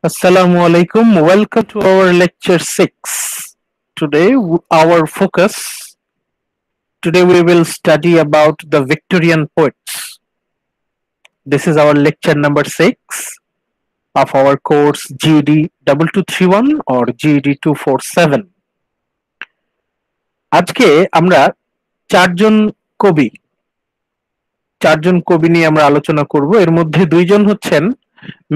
Assalamu alaikum. Welcome to our lecture 6. Today, our focus, today we will study about the Victorian poets. This is our lecture number 6 of our course GED 2231 or GED 247. আজকে আমরা চারজন কবি নিয়ে আমরা আলোচনা করব। এর মধ্যে দুইজন হচ্ছেন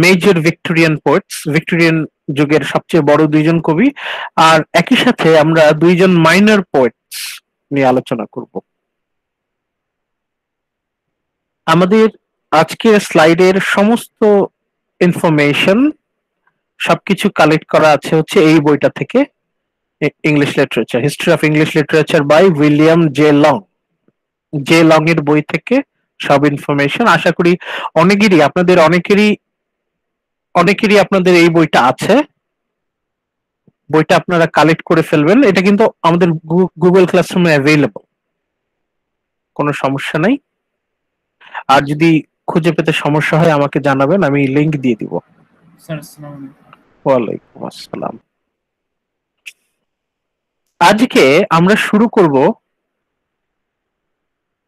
মেজর ভিক্টোরিয়ান পোয়েটস, ভিক্টোরিয়ান যুগের সবচেয়ে বড় দুইজন কবি, আর একই সাথে আমরা দুইজন মাইনর পোয়েটস নিয়ে আলোচনা করব। আমাদের আজকের স্লাইডের সমস্ত ইনফরমেশন সবকিছু কালেক্ট করা আছে হচ্ছে এই বইটা থেকে, English literature, history of English literature by William J Long. এর বই থেকে সব ইনফরমেশন। আশা করি অনেকেরই আপনাদের এই বইটা আছে, বইটা আপনারা কালেক্ট করে ফেলবেন। এটা কিন্তু আমাদের গুগল ক্লাসরুমে অ্যাভেলেবল, কোনো সমস্যা নাই। আর যদি খুঁজে পেতে সমস্যা হয় আমাকে জানাবেন, আমি লিংক দিয়ে দিব। স্যার আসসালামু আলাইকুম। ওয়ালাইকুম আসসালাম। আজকে আমরা শুরু করব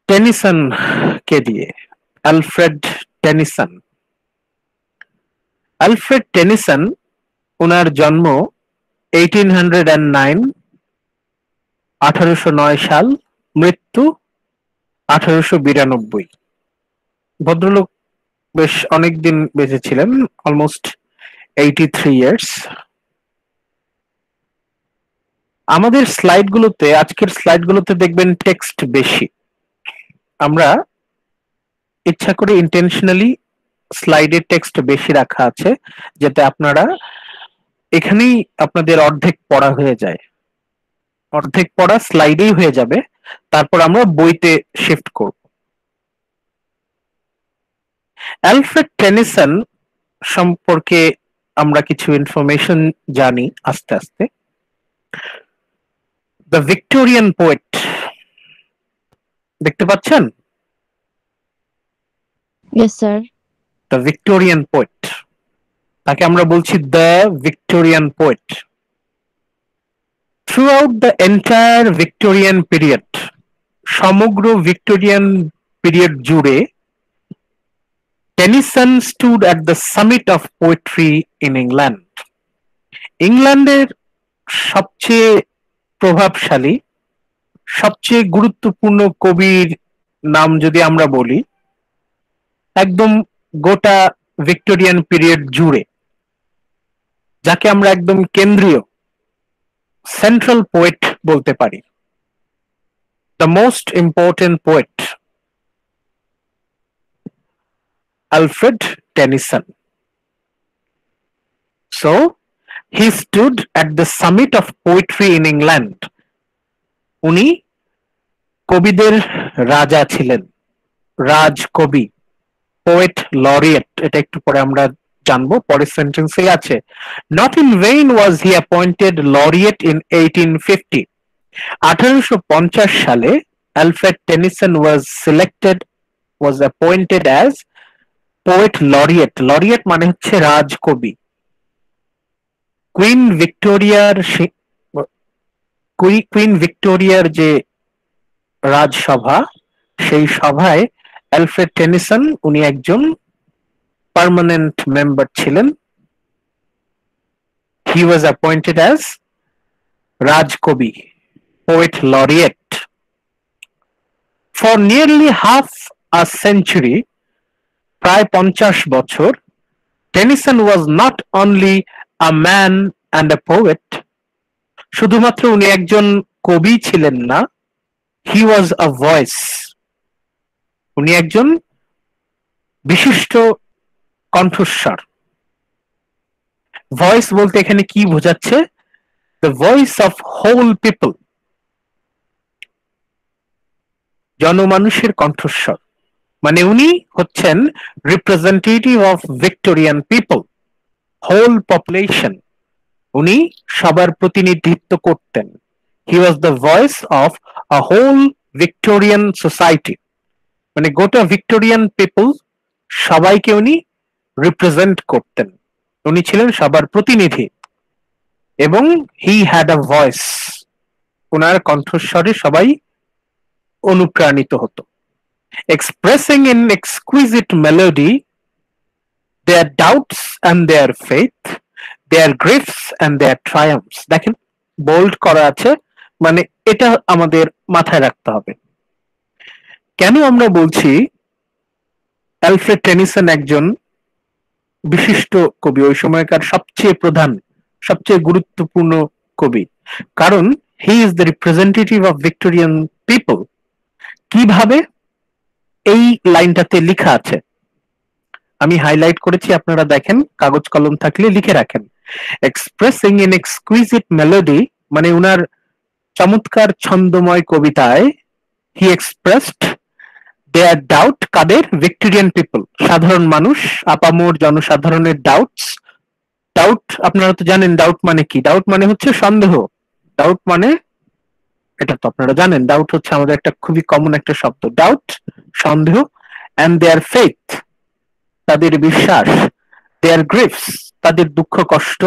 টেনিসন কে দিয়ে, অ্যালফ্রেড টেনিসন। অ্যালফ্রেড টেনিসন, ওনার জন্ম 1809 সাল, মৃত্যু 1892। ভদ্রলোক বেশ অনেকদিন বেঁচে ছিলেন, অলমোস্ট 83 ইয়ার্স। আমাদের আজকের স্লাইডগুলোতে দেখবেন টেক্সট বেশি। আমরা ইচ্ছা করে ইন্টেনশনালি স্লাইডের টেক্সট বেশি রাখা আছে, যাতে আপনারা এখানেই আপনাদের অর্ধেক পড়া হয়ে যায়, অর্ধেক পড়া স্লাইডেই হয়ে যাবে, তারপর আমরা বইতে শিফট করব। অ্যালফ্রেড টেনিসন সম্পর্কে আমরা কিছু ইনফরমেশন জানি আস্তে আস্তে। দ্য ভিক্টোরিয়ান পোয়েট, দেখতে পাচ্ছেন? Yes, sir. The Victorian poet, তাকে আমরা বলছি the Victorian poet. Throughout the entire Victorian period, সমগ্র ভিক্টোরিয়ান পিরিয়ড জুড়ে Tennyson stood at the summit of poetry in England. ইংল্যান্ডের সবচেয়ে প্রভাবশালী, সবচেয়ে গুরুত্বপূর্ণ কবির নাম যদি আমরা বলি, একদম গোটা ভিক্টোরিয়ান পিরিয়ড জুড়ে, যাকে আমরা একদম কেন্দ্রীয়, সেন্ট্রাল পোয়েট বলতে পারি, the most important poet, Alfred Tennyson. So, he stood at the summit of poetry in England. উনি কবিদের রাজা ছিলেন, রাজ কবি, পোয়েট লরিয়েট। এটা একটু পরে আমরা জানবো, পরের সেন্টেন্সে আছে। Not in vain was he appointed laureate in 1850. 1850 সালে Alfred Tennyson was appointed as poet laureate. Laureate মানে হচ্ছে রাজকবি। কুইন ভিক্টোরিয়ার যে রাজসভা, সেই সভায় অ্যালফ্রেড টেনিসন উনি একজন পার্মানেন্ট মেম্বার ছিলেন। হি ওয়াজ অ্যাপয়েন্টেড অ্যাজ রাজকবি, poet laureate. For nearly half a century, প্রায় 50 বছর, Tennyson was not only a man and a poet, শুধুমাত্র উনি একজন কবি ছিলেন না, হি ওয়াজ আ ভয়েস, উনি একজন বিশিষ্ট কণ্ঠস্বর। ভয়েস বলতে এখানে কি বোঝাচ্ছে? The voice of whole people, জনমানুষের কণ্ঠস্বর। মানে উনি হচ্ছেন representative of Victorian people, whole population. উনি সবার প্রতিনিধিত্ব করতেন। He was the voice of a whole Victorian society, মানে গোটা ভিক্টোরিয়ান পিপল সবাইকে উনি রিপ্রেজেন্ট করতেন। উনি ছিলেন সবার প্রতিনিধি এবং হি হ্যাড আ ভয়েস, ওনার কণ্ঠস্বরে সবাই অনুপ্রাণিত হতো। Expressing in exquisite melody their doubts and their faith, their griefs and their triumphs. দেখেন বোল্ড করা আছে, মানে এটা আমাদের মাথায় রাখতে হবে। কেন আমরা বলছি অ্যালফ্রেড টেনিসন একজন বিশিষ্ট কবি, ওই সময়কার সবচেয়ে প্রধান, সবচেয়ে গুরুত্বপূর্ণ কবি? কারণ he is the representative of Victorian people. কিভাবে? এই লাইনটাতে লেখা আছে, আমি হাইলাইট করেছি, আপনারা দেখেন, কাগজ কলম থাকলে লিখে রাখেন। এক্সপ্রেসিং ইন এক্সকুইজিট মেলোডি, মানে উনার চমৎকার ছন্দময় কবিতায় হি এক্সপ্রেসড দেয়ার ডাউট। কাদের? ভিক্টোরিয়ান পিপল, সাধারণ মানুষ, আপামর জনসাধারণের ডাউটস। ডাউট আপনারা তো জানেন ডাউট মানে কি। ডাউট মানে হচ্ছে সন্দেহ। ডাউট মানে, এটা তো আপনারা জানেন, ডাউট হচ্ছে আমাদের একটা খুবই কমন একটা শব্দ। ডাউট সন্দেহ, অ্যান্ড দেয়ার ফেথ তাদের বিশ্বাস, দেয়ার গ্রিফস তাদের দুঃখ কষ্ট,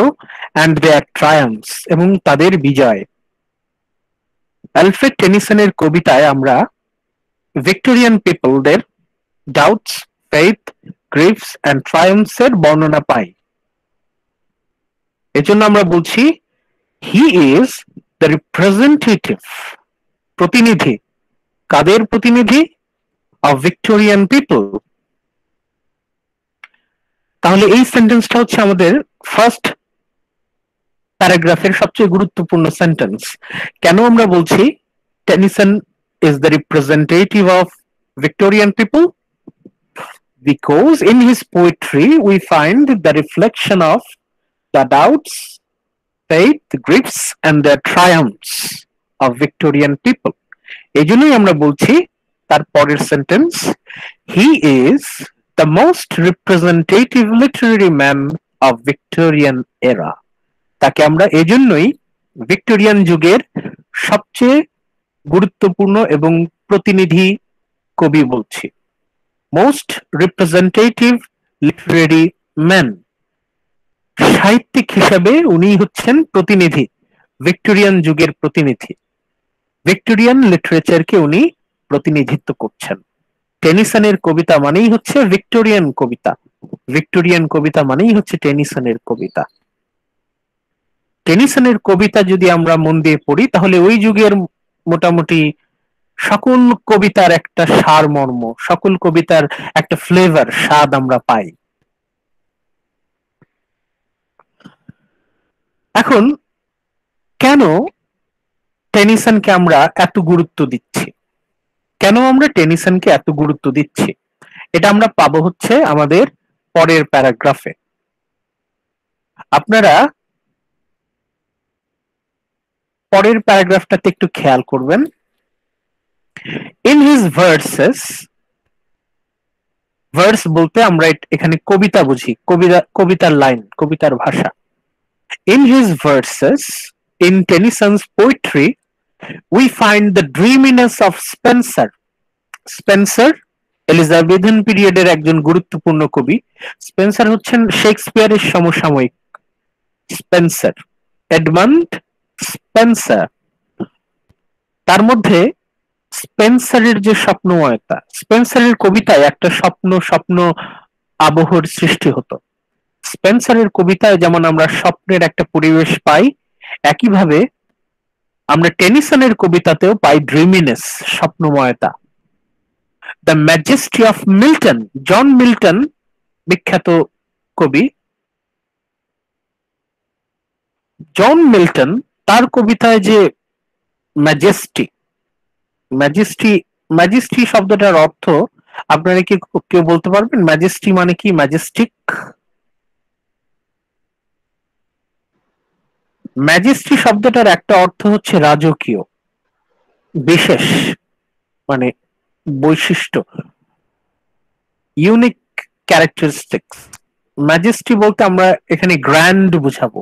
অ্যান্ড দেয়ার ট্রায়াম্পস এবং তাদের বিজয়। অ্যালফ্রেড টেনিসনের কবিতায় আমরা ভিক্টোরিয়ান পিপলদের doubts, faith, griefs and triumphs এর বর্ণনা পাই। এজন্য আমরা বলছি হি ইজ দ্য রিপ্রেজেন্টেটিভ, প্রতিনিধি। কাদের প্রতিনিধি? Of Victorian people. তাহলে এই সেন্টেন্সটা হচ্ছে আমাদের ফার্স্ট প্যারাগ্রাফের সবচেয়ে গুরুত্বপূর্ণ সেন্টেন্স। কেন আমরা বলছি Tennyson is the representative of Victorian people? Because in his poetry we find the reflection of the doubts, faith, griefs and the triumphs of Victorian people. এই জন্যই আমরা বলছি তার পরের sentence, he is the most representative literary man of Victorian era. তাকে আমরা এজন্যই Victorian যুগের সবচেয়ে গুরুত্বপূর্ণ এবং প্রতিনিধি কবি বলছি। মোস্ট রিপ্রেজেন্টেটিভ লিটারেরি ম্যান, সাহিত্যিক হিসাবে উনি হচ্ছেন প্রতিনিধি, ভিক্টোরিয়ান যুগের প্রতিনিধি। ভিক্টোরিয়ান লিটারেচারকে উনি প্রতিনিধিত্ব করছেন। টেনিসনের কবিতা মানেই হচ্ছে ভিক্টোরিয়ান কবিতা, ভিক্টোরিয়ান কবিতা মানেই হচ্ছে টেনিসনের কবিতা। টেনিসনের কবিতা যদি আমরা মন দিয়ে পড়ি তাহলে ওই যুগের মোটামুটি সকল কবিতার একটা সারমর্ম, সকল কবিতার একটা ফ্লেভার, স্বাদ আমরা পাই। এখন কেন টেনিসনকে আমরা এত গুরুত্ব দিচ্ছি, কেন আমরা টেনিসনকে এত গুরুত্ব দিচ্ছি, এটা আমরা পাবো হচ্ছে আমাদের পরের প্যারাগ্রাফে। আপনারা পরের প্যারাগ্রাফটাতে একটু খেয়াল করবেন। ইন হিজ ভার্সেস, ভার্স বলতে আমরা এখানে কবিতা বুঝি, কবিতার লাইন, কবিতার ভাষা। In his verses, in Tennyson's poetry we find the dreaminess of Spenser. Spenser Elizabethan পিরিয়ডের একজন গুরুত্বপূর্ণ কবি। স্পেন্সার হচ্ছেন শেক্সপিয়ারের সমসাময়িক। Spenser, Edmund Spenser. তার মধ্যে স্পেন্সারের যে স্বপ্নময়তা, স্পেন্সারের কবিতায় একটা স্বপ্ন আবহর সৃষ্টি হতো। স্পেন্সারের কবিতায় যেমন আমরা স্বপ্নের একটা পরিবেশ পাই, একইভাবে আমরা টেনিসনের কবিতাতেও পাই ড্রিমিনেস, স্বপ্নময়তা। The majesty of Milton, John Milton বিখ্যাত কবি। জন মিল্টন তার কবিতায় যে ম্যাজেস্টি, ম্যাজেস্টি শব্দটার অর্থ আপনারা কি কেউ বলতে পারবেন? ম্যাজেস্টি মানে কি? ম্যাজেস্টিক, ম্যাজেস্টি শব্দটার একটা অর্থ হচ্ছে রাজকীয়, বিশেষ, মানে বৈশিষ্ট্য, ইউনিক ক্যারেক্টারিস্টিক্স। ম্যাজেস্টি বলতে আমরা এখানে গ্র্যান্ড বুঝাবো।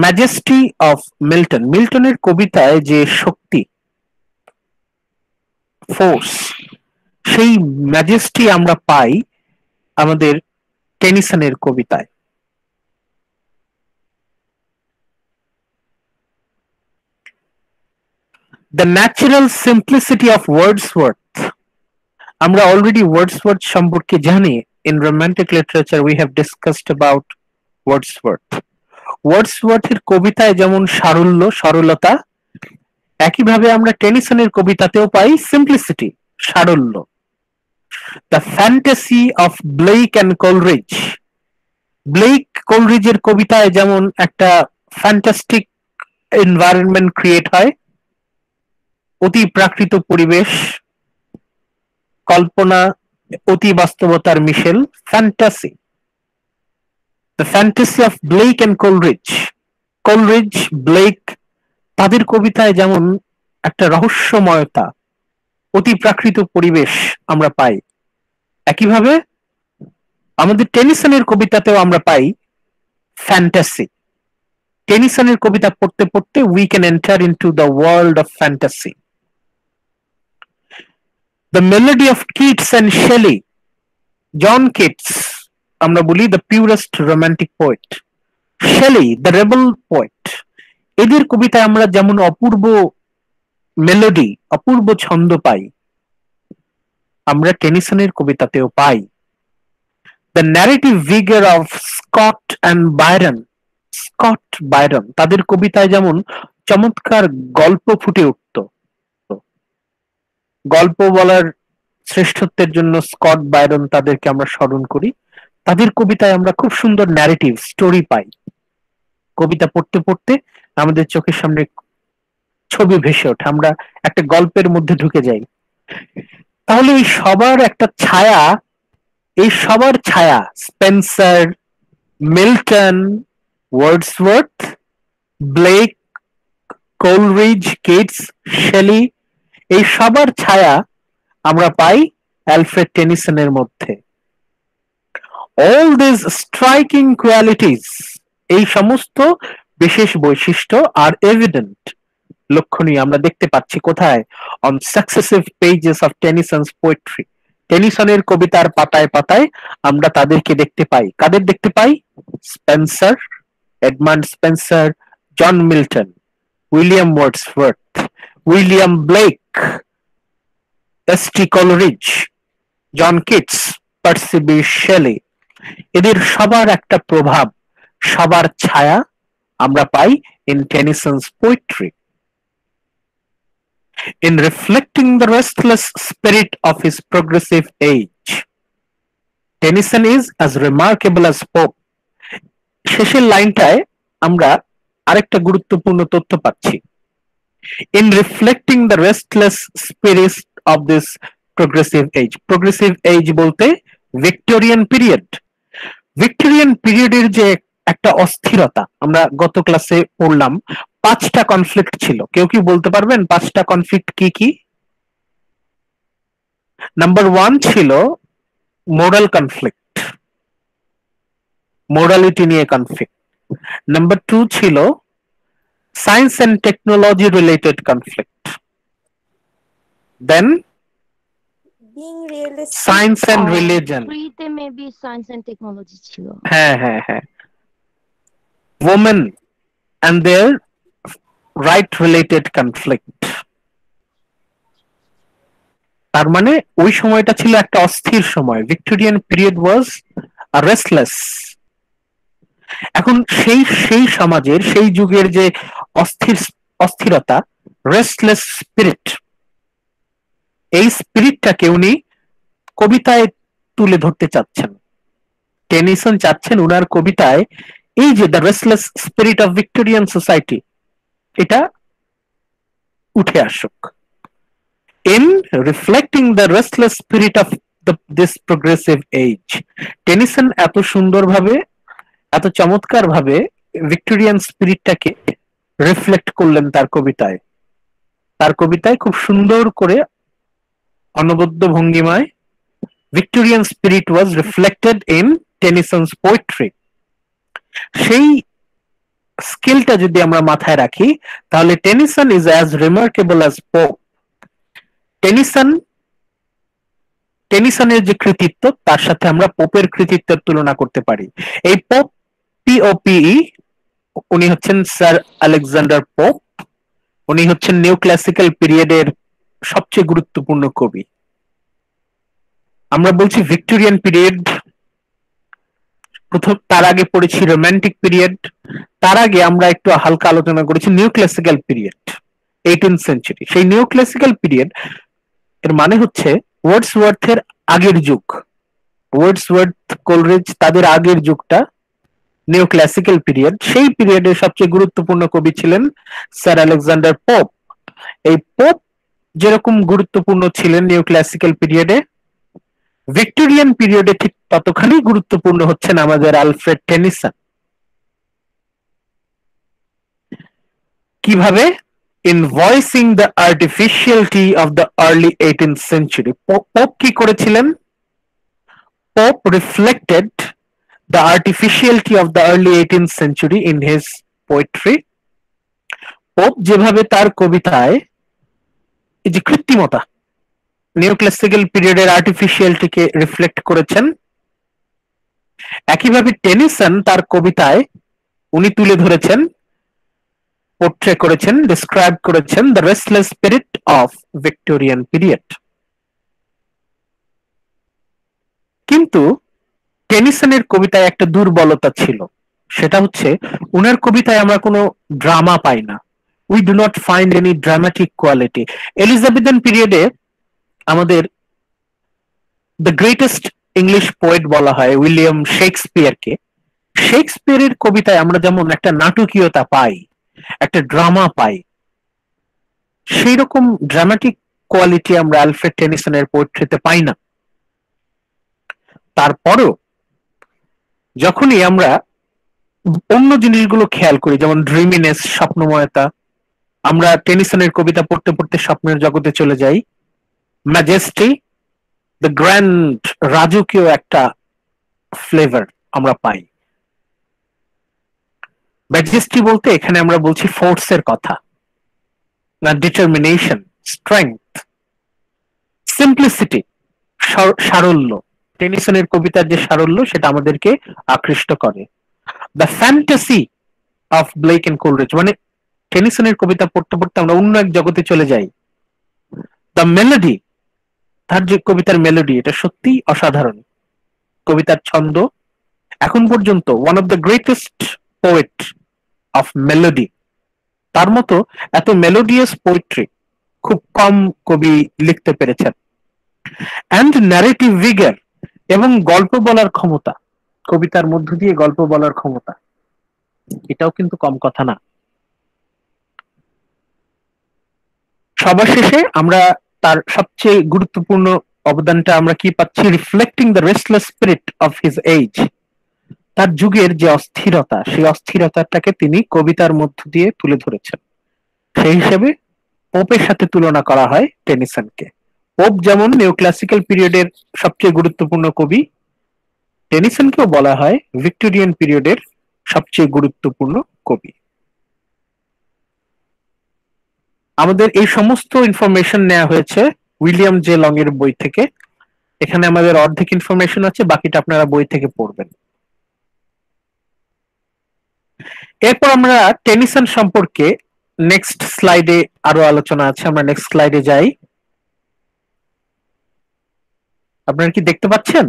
ম্যাজেস্টি অফ মিল্টন, মিল্টনের কবিতায় যে শক্তি, ফোর্স, সেই ম্যাজেস্টি আমরা পাই আমাদের টেনিসনের কবিতায়? The natural simplicity of Wordsworth. আমরা অলরেডি ওয়ার্ডসওয়ার্থ সম্পর্কে জানি। In romantic literature we have discussed about Wordsworth. ওয়ার্ডসওয়ার্থের কবিতায় যেমন সারল্য, সরলতা, একইভাবে আমরা টেনিসনের কবিতাতেও পাই সিম্পলিসিটি, সারল্য। The fantasy of Blake and Coleridge. Blake কোলরিজের কবিতায় যেমন একটা ফ্যান্টাস্টিক এনভায়রনমেন্ট ক্রিয়েট হয়, অতি প্রাকৃত পরিবেশ, কল্পনা, অতি বাস্তবতার মিশেল, fantasy. The fantasy of Blake and Coleridge. Coleridge, Blake, তাদের কবিতায় যেমন একটা রহস্যময়তা, অতি প্রাকৃত পরিবেশ আমরা পাই, একইভাবে আমাদের টেনিসনের কবিতাতেও আমরা পাই ফ্যান্টাসি। টেনিসনের কবিতা পড়তে পড়তে we can enter into the world of fantasy. The melody of Keats and Shelley. John Keats আমরা বলি the purest romantic poet, Shelley the rebel poet. এদের কবিতায় আমরা যেমন অপূর্ব মেলোডি, অপূর্ব ছন্দ পাই, আমরা টেনিসনের কবিতাতেও পাই। The narrative vigour of Scott and Byron. Scott, Byron, তাদের কবিতায় যেমন চমৎকার গল্প ফুটে উঠত। গল্প বলার শ্রেষ্ঠত্বের জন্য স্কট, বায়রন তাদেরকে আমরা স্মরণ করি। তাদের কবিতায় আমরা খুব সুন্দর ন্যারেটিভ স্টোরি পাই। কবিতা পড়তে পড়তে আমাদের চোখের সামনে ছবি ভেসে ওঠে, আমরা একটা গল্পের মধ্যে ঢুকে যাই। তাহলে এই সবার একটা ছায়া, এই সবার ছায়া Spenser, Milton, Wordsworth, Blake, Coleridge, Keats, Shelley, এই সবার ছায়া আমরা পাই অ্যালফ্রেড টেনিসনের মধ্যে। অল দিস স্ট্রাইকিং কোয়ালিটিস, এই সমস্ত বিশেষ বৈশিষ্ট্য আর এভিডেন্ট, লক্ষণীয়, আমরা দেখতে পাচ্ছি কোথায়? On successive pages of Tennyson's poetry. টেনিসনের কবিতার পাতায় পাতায় আমরা তাদেরকে দেখতে পাই। কাদের দেখতে পাই? Spenser, Edmund Spenser, John Milton, William Wordsworth, William Blake, S T. Coleridge, John Keats, Percy Bysshe Shelley. এদের সবার একটা প্রভাব, সবার ছায়া আমরা পাই in Tennyson's poetry. In reflecting the restless spirit of his progressive age, Tennyson is as remarkable as Pope. শেষের লাইনটায় আমরা আরেকটা গুরুত্বপূর্ণ তথ্য পাচ্ছি। In reflecting the restless spirit of this progressive age. Progressive age বলতে ভিক্টোরিয়ান পিরিয়ড। ভিক্টোরিয়ান পিরিয়ডের যে একটা অস্থিরতা, আমরা গত ক্লাসে পড়লাম 5টা কনফ্লিক্ট ছিল। কেউ কি বলতে পারবেন 5টা কনফ্লিক্ট কি কি? নাম্বার 1 ছিল মোরাল কনফ্লিক্ট, মোরালিটি নিয়ে কনফ্লিক্ট। নাম্বার 2 ছিল science and technology related conflict. Then being realistic science and religion. ফ্রিতে মেবি সায়েন্স এন্ড টেকনোলজি ছিল। হ্যাঁ হ্যাঁ হ্যাঁ। women and their right related conflict। তার মানে ওই সময়টা ছিল একটা অস্থির সময়। ভিক্টোরিয়ান পিরিয়ড ওয়াজ রেস্টলেস। এখন সেই সমাজের, সেই যুগের যে অস্থিরতা, রেস্টলেস স্পিরিট, এই স্পিরিটটাকে উনি কবিতায় তুলে ধরতে চাচ্ছেন। টেনিসন চাচ্ছেন উনার কবিতায় এই যে the restless spirit of Victorian society, এটা উঠে আসুক। In reflecting the restless spirit of this progressive age, Tennyson এত সুন্দরভাবে, এত চমৎকার ভাবে ভিক্টোরিয়ান স্পিরিটটাকে রিফ্লেক্ট করলেন তার কবিতায়। তার কবিতায় খুব সুন্দর করে অনবদ্য ভঙ্গিমায় Victorian spirit was reflected in Tennyson's poetry. সেই স্কিলটা যদি আমরা মাথায় রাখি, তাহলে Tennyson is as remarkable as Pope. টেনিসনের যে কৃতিত্ব তার সাথে আমরা পোপের কৃতিত্বের তুলনা করতে পারি। এই পোপ, POPE, উনি হচ্ছেন স্যার আলেকজান্ডার পোপ। উনি হচ্ছেন নিউ ক্লাসিক্যাল পিরিয়ডের সবচেয়ে গুরুত্বপূর্ণ কবি। আমরা বলছি ভিক্টোরিয়ান পিরিয়ড, প্রথম তার আগে পড়েছি রোমান্টিক পিরিয়ড, তার আগে আমরা একটু হালকা আলোচনা করেছি new classical period, 18th century. সেই নিউ ক্লাসিক্যাল পিরিয়ড এর মানে হচ্ছে ওয়ার্ডসওয়ার্থের আগের যুগ, ওয়ার্ডসওয়ার্থ, কোলরিজ, তাদের আগের যুগটা নিউ ক্লাসিক্যাল পিরিয়ড। সেই পিরিয়ডের সবচেয়ে গুরুত্বপূর্ণ কবি ছিলেন স্যার আলেকজান্ডার পোপ। এই পোপ যেরকম গুরুত্বপূর্ণ ছিলেন নিউ ক্লাসিক্যাল পিরিয়ডে, ভিক্টোরিয়ান পিরিয়ডে ঠিক ততখানি গুরুত্বপূর্ণ হচ্ছেন আমাদের আলফ্রেড টেনিসন। কিভাবে? In voicing the artificiality of the early 18th century. Pope কি করেছিলেন? Pope reflected the artificiality of the early 18th century in his poetry. Pope যেভাবে তার কবিতায় এই যে কৃত্রিমতা, নিউ ক্লাসিক্যাল পিরিয়ডের আর্টিফিশিয়ালিটিকে রিফ্লেক্ট করেছেন, একইভাবে টেনিসন তার কবিতায় উনি তুলে ধরেছেন, পোর্ট্রে করেছেন, ডিসক্রাইব করেছেন the restless spirit of Victorian period. কিন্তু টেনিসনের কবিতায় একটা দুর্বলতা ছিল, সেটা হচ্ছে উনার কবিতায় আমরা কোনো ড্রামা পাই না। We do not find any dramatic quality. Elizabethan পিরিয়ডে আমাদের দ্য গ্রেটেস্ট ইংলিশ পোয়েট বলা হয় উইলিয়াম শেক্সপিয়ারকে। শেক্সপিয়ারের কবিতায় আমরা যেমন একটা নাটকীয়তা পাই, একটা ড্রামা পাই, সেই রকম ড্রামাটিক কোয়ালিটি আমরা অ্যালফ্রেড টেনিসনের পোয়েট্রিতে পাই না। তারপরও যখনই আমরা অন্য জিনিসগুলো খেয়াল করি, যেমন ড্রিমিনেস, স্বপ্নময়তা, আমরা টেনিসনের কবিতা পড়তে পড়তে স্বপ্নের জগতে চলে যাই। ম্যাজেস্টি, দ্য গ্র্যান্ড, রাজকীয় একটা ফ্লেভার আমরা পাই। ম্যাজেস্টি বলতে এখানে আমরা বলছি ফোর্সের কথা, না ডিটারমিনেশন, স্ট্রেংথ, সিম্পলিসিটি, সারল্য। টেনিসনের কবিতার যে সারল্য সেটা আমাদেরকে আকৃষ্ট করে। The fantasy of Blake and Coleridge, মানে টেনিসনের কবিতা পড়তে পড়তে আমরা অন্য এক জগতে চলে যাই। দ্য মেলোডি, তার যে কবিতার মেলোডি, এটা সত্যিই অসাধারণ। কবিতার ছন্দ, এখন পর্যন্ত one of the greatest poet of melody, তার মতো এত মেলোডিয়াস পোয়েট্রি খুব কম কবি লিখতে পেরেছেন। অ্যান্ড ন্যারেটিভ ভিগার, এবং গল্প বলার ক্ষমতা, কবিতার মধ্য দিয়ে গল্প বলার ক্ষমতা, এটাও কিন্তু কম কথা না। সবার শেষে আমরা তার সবচেয়ে গুরুত্বপূর্ণ অবদানটা আমরা কি পাচ্ছি? Reflecting the restless spirit of his age. তার যুগের যে অস্থিরতা, সেই অস্থিরতাটাকে তিনি কবিতার মধ্য দিয়ে তুলে ধরেছেন। সেই হিসেবে পোপের সাথে তুলনা করা হয় টেনিসনকে। পোপ যেমন নিউ ক্লাসিক্যাল পিরিয়ডের সবচেয়ে গুরুত্বপূর্ণ কবি, টেনিসনকেও বলা হয় ভিক্টোরিয়ান পিরিয়ডের সবচেয়ে গুরুত্বপূর্ণ কবি। আমাদের এই সমস্ত ইনফরমেশন নেওয়া হয়েছে উইলিয়াম জে লং এর বই থেকে। এখানে আমাদের অর্ধেক ইনফরমেশন আছে, বাকিটা আপনারা বই থেকে পড়বেন। এরপর আমরা টেনিসন সম্পর্কে নেক্সট স্লাইডে আরো আলোচনা আছে, আমরা নেক্সট স্লাইডে যাই। আপনারা কি দেখতে পাচ্ছেন?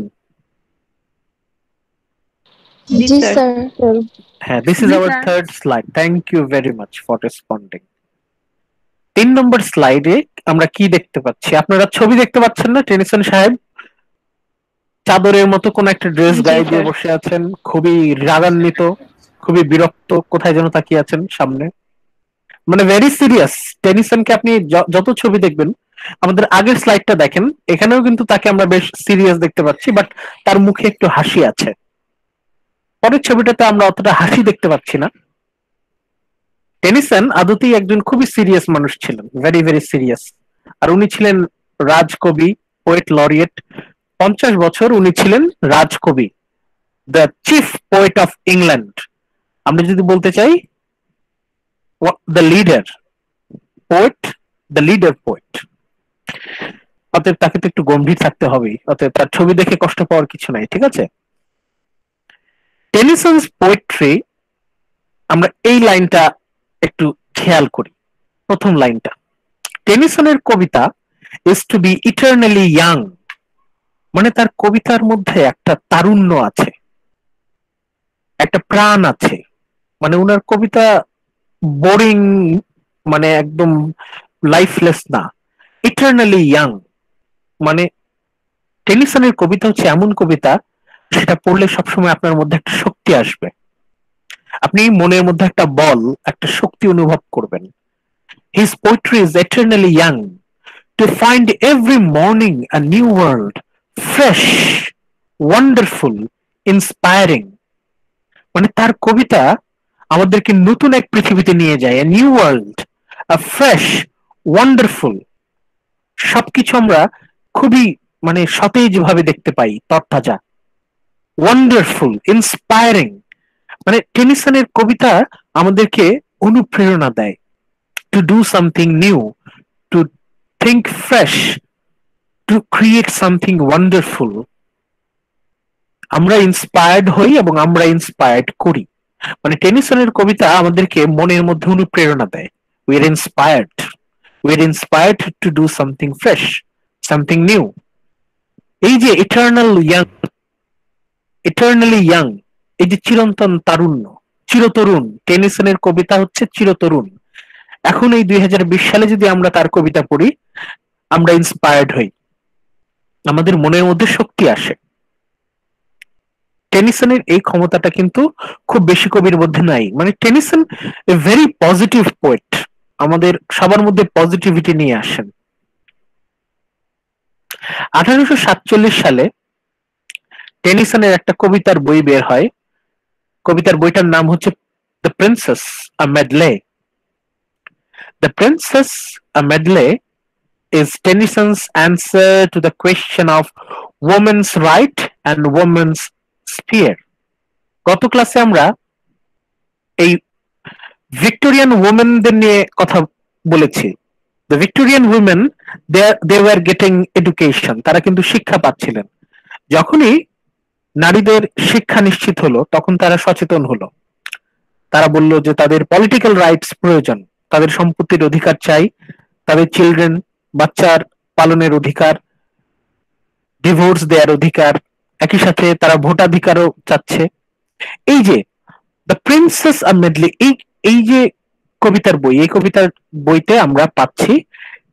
জি স্যার। হ্যাঁ, this is our third slide. Thank you very much for responding. 3 নম্বর স্লাইডে আমরা কি দেখতে পাচ্ছি? আপনারা ছবি দেখতে পাচ্ছেন না? টেনিসন সাহেব চাদরের মতো কোন একটা ড্রেস গায়ে দিয়ে বসে আছেন, খুবই রাগান্বিত, খুবই বিরক্ত, কোথায় যেন তাকিয়ে আছেন সামনে, মানে ভেরি সিরিয়াস। টেনিসনকে আপনি যত ছবি দেখবেন, আমাদের আগের স্লাইডটা দেখেন, এখানেও কিন্তু তাকে আমরা বেশ সিরিয়াস দেখতে পাচ্ছি, বাট তার মুখে একটু হাসি আছে। পরের ছবিটাতে আমরা অতটা হাসি দেখতে পাচ্ছি না। টেনিসন আদতেই একজন খুবই সিরিয়াস মানুষ ছিলেন, ভেরি ভেরি সিরিয়াস। আর উনি ছিলেন রাজকবি, পোয়েট লরিয়েট। 50 বছর উনি ছিলেন রাজকবি, the chief poet of England. আমরা যদি বলতে চাই the leader poet, the leader poet. অতএব তাকে তো একটু গম্ভীর থাকতে হবেই, অতএব তার ছবি দেখে কষ্ট পাওয়ার কিছু নাই, ঠিক আছে? টেনিসনস পোয়েট্রি, আমরা এই লাইনটা একটু খেয়াল করি। প্রথম লাইনটা, টেনিসনের কবিতা ইজ টু বি ইটারনালি ইয়াং, মানে তার কবিতার মধ্যে একটা তারুণ্য আছে, একটা প্রাণ আছে। মানে উনার কবিতা বোরিং, মানে একদম লাইফলেস না, ইটারনালি ইয়াং। মানে টেনিসনের কবিতা হচ্ছে এমন কবিতা, সেটা পড়লে সবসময় আপনার মধ্যে একটা শক্তি আসবে, আপনি মনের মধ্যে একটা বল, একটা শক্তি অনুভব করবেন। His poetry is eternally young. To find every morning a new world, fresh, wonderful, inspiring. মানে তার কবিতা আমাদেরকে নতুন এক পৃথিবীতে নিয়ে যায়, a new world, a fresh, wonderful. সবকিছু আমরা খুবই মানে সতেজ ভাবে দেখতে পাই, তরতাজা। ওয়ান্ডারফুল, ইন্সপায়ারিং, মানে টেনিসনের কবিতা আমাদেরকে অনুপ্রেরণা দেয়, to do something new, to think fresh, to create something wonderful. আমরা ইন্সপায়ার্ড হই এবং আমরা ইন্সপায়ার্ড করি। মানে টেনিসনের কবিতা আমাদেরকে মনের মধ্যে অনুপ্রেরণা দেয়। We are inspired, we are inspired to do something fresh, something new. এই যে ইটারনালি ইয়াং, এই যে চিরন্তন তারুণ্য, চিরতরুণ, টেনিসনের কবিতা হচ্ছে চিরতরুণ। এখন এই 2020 সালে যদি আমরা তার কবিতা পড়ি, আমরা ইন্সপায়ার্ড হই, আমাদের মনের মধ্যে শক্তি আসে। টেনিসনের এই ক্ষমতাটা কিন্তু খুব বেশি কবির মধ্যে নাই। মানে Tennyson a very positive poet, আমাদের সবার মধ্যে পজিটিভিটি নিয়ে আসেন। 1847 সালে টেনিসনের একটা কবিতার বই বের হয়, কবিতার বইটার নাম হচ্ছে the princess a medley. The princess a medley is Tennyson's answer to the question of women's right and women's sphere. গত ক্লাসে আমরা এই ভিক্টোরিয়ান ওমেনদের নিয়ে কথা বলেছি। The Victorian women, they were getting education, তারা কিন্তু শিক্ষা পাচ্ছিলেন। যখনই নারীদের শিক্ষা নিশ্চিত হলো, তখন তারা সচেতন হলো। তারা বলল যে তাদের পলিটিক্যাল রাইটস প্রয়োজন, তাদের সম্পত্তির অধিকার চাই, তাদের চিলড্রেন, বাচ্চার পালনের অধিকার, ডিভোর্স দেওয়ার অধিকার, একই সাথে তারা ভোটাধিকারও চাচ্ছে। এই যে দ্য প্রিন্সেস আ মেডলি, এই যে কবিতার বই, এই কবিতার বইতে আমরা পাচ্ছি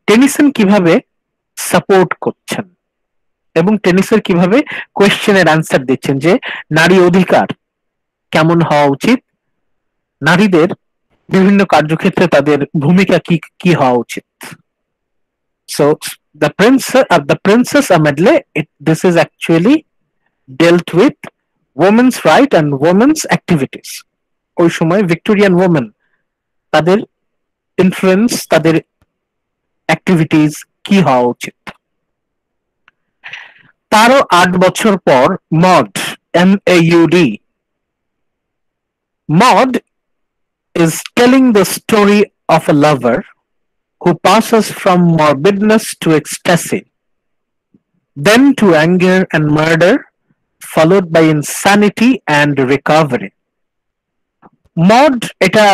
টেনিসন কিভাবে সাপোর্ট করছেন এবং টেনিসন কিভাবে কোয়েশ্চেনের আনসার দিচ্ছেন যে নারী অধিকার কেমন হওয়া উচিত, নারীদের বিভিন্ন কার্যক্ষেত্রে তাদের ভূমিকা কি কি হওয়া উচিত। So the princess a medley, this is actually dealt with women's right and women's activities. ওই সময় ভিক্টোরিয়ান ওমেন, তাদের ইনফ্লুয়েন্স, তাদের অ্যাক্টিভিটিস কি হওয়া উচিত। তারও 8 বছর পর mod, MAUD, mod is telling the story of a lover who passes from morbidness to ecstasy, then to anger and murder, followed by insanity and recovery. Mod এটা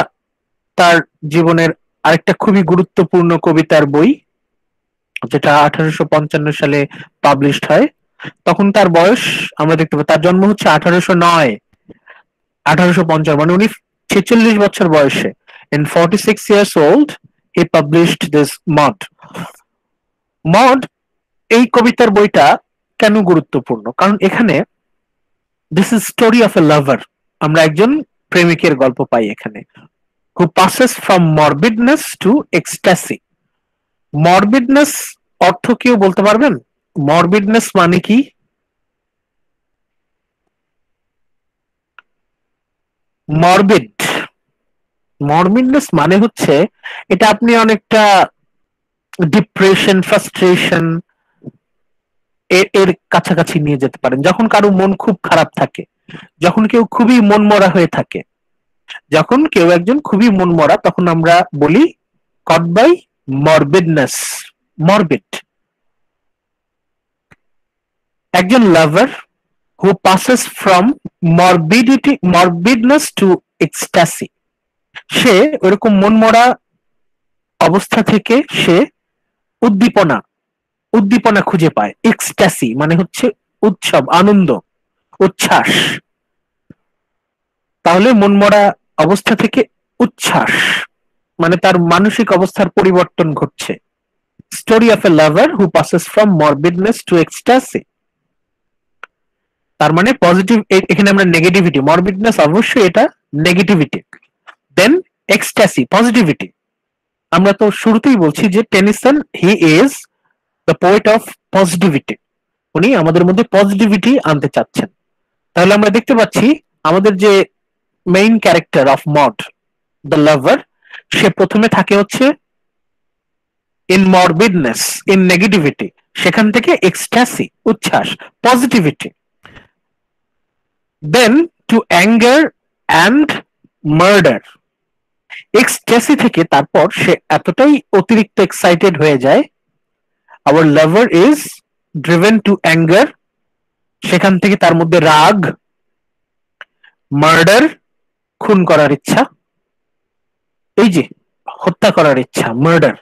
তার জীবনের আরেকটা খুবই গুরুত্বপূর্ণ কবিতার বই, যেটা 1855 সালে পাবলিশড হয়। তখন তার বয়স আমরা দেখতে পাই, তার জন্ম হচ্ছে 1809, 1850, মানে উনি 46 বছর বয়সে, in 46 years old he published this Maud. Maud, এই কবিতার বইটা কেন গুরুত্বপূর্ণ? কারণ এখানে this is story of a lover, আমরা একজন প্রেমিকের গল্প পাই এখানে, who passes from morbidness to ecstasy. Morbidness অর্থ কেউ বলতে পারবেন? Morbidness মানে কি? মরবিডনেস মানে হচ্ছে, এটা আপনি অনেকটা ডিপ্রেশন, ফ্রাস্ট্রেশন এর কাছাকাছি নিয়ে যেতে পারেন। যখন কারো মন খুব খারাপ থাকে, যখন কেউ খুবই মনমরা হয়ে থাকে, যখন কেউ একজন খুবই মনমরা, তখন আমরা বলি কট বাই মরবিডনেস, মরবিড। একজন লাভার who passes from morbidness to ecstasy, সে ওরকম মনমরা অবস্থা থেকে সে উদ্দীপনা উদ্দীপনা খুঁজে পায়। এক্সট্যাসি মানে হচ্ছে উৎসব, আনন্দ, উচ্ছ্বাস। তাহলে মনমরা অবস্থা থেকে উচ্ছ্বাস মানে তার মানসিক অবস্থার পরিবর্তন ঘটছে। Story of a lover who passes from morbidness to ecstasy. তার মানে পজিটিভ, এখানে আমরা নেগেটিভিটি, মরবিডনেস অবশ্যই এটা নেগেটিভিটি, দেন এক্সট্যাসি পজিটিভিটি। আমরা তো শুরুতেই বলছি যে Tennyson he is the poet of positivity, উনি আমাদের মধ্যে পজিটিভিটি আনতে চাচ্ছেন। তাহলে আমরা দেখতে পাচ্ছি আমাদের যে main character of Maud, the lover, সে প্রথমে থাকে হচ্ছে ইন মরবিডনেস, ইন নেগেটিভিটি, সেখান থেকে এক্সট্যাসি উচ্ছ্বাস, positivity, then to anger and murder. Ecstasy থেকে তারপর সে এতটাই অতিরিক্ত এক্সাইটেড হয়ে যায়, our lover is driven to anger, সেখান থেকে তার মধ্যে রাগ, মার্ডার খুন করার ইচ্ছা, এই যে হত্যা করার ইচ্ছা, মার্ডার,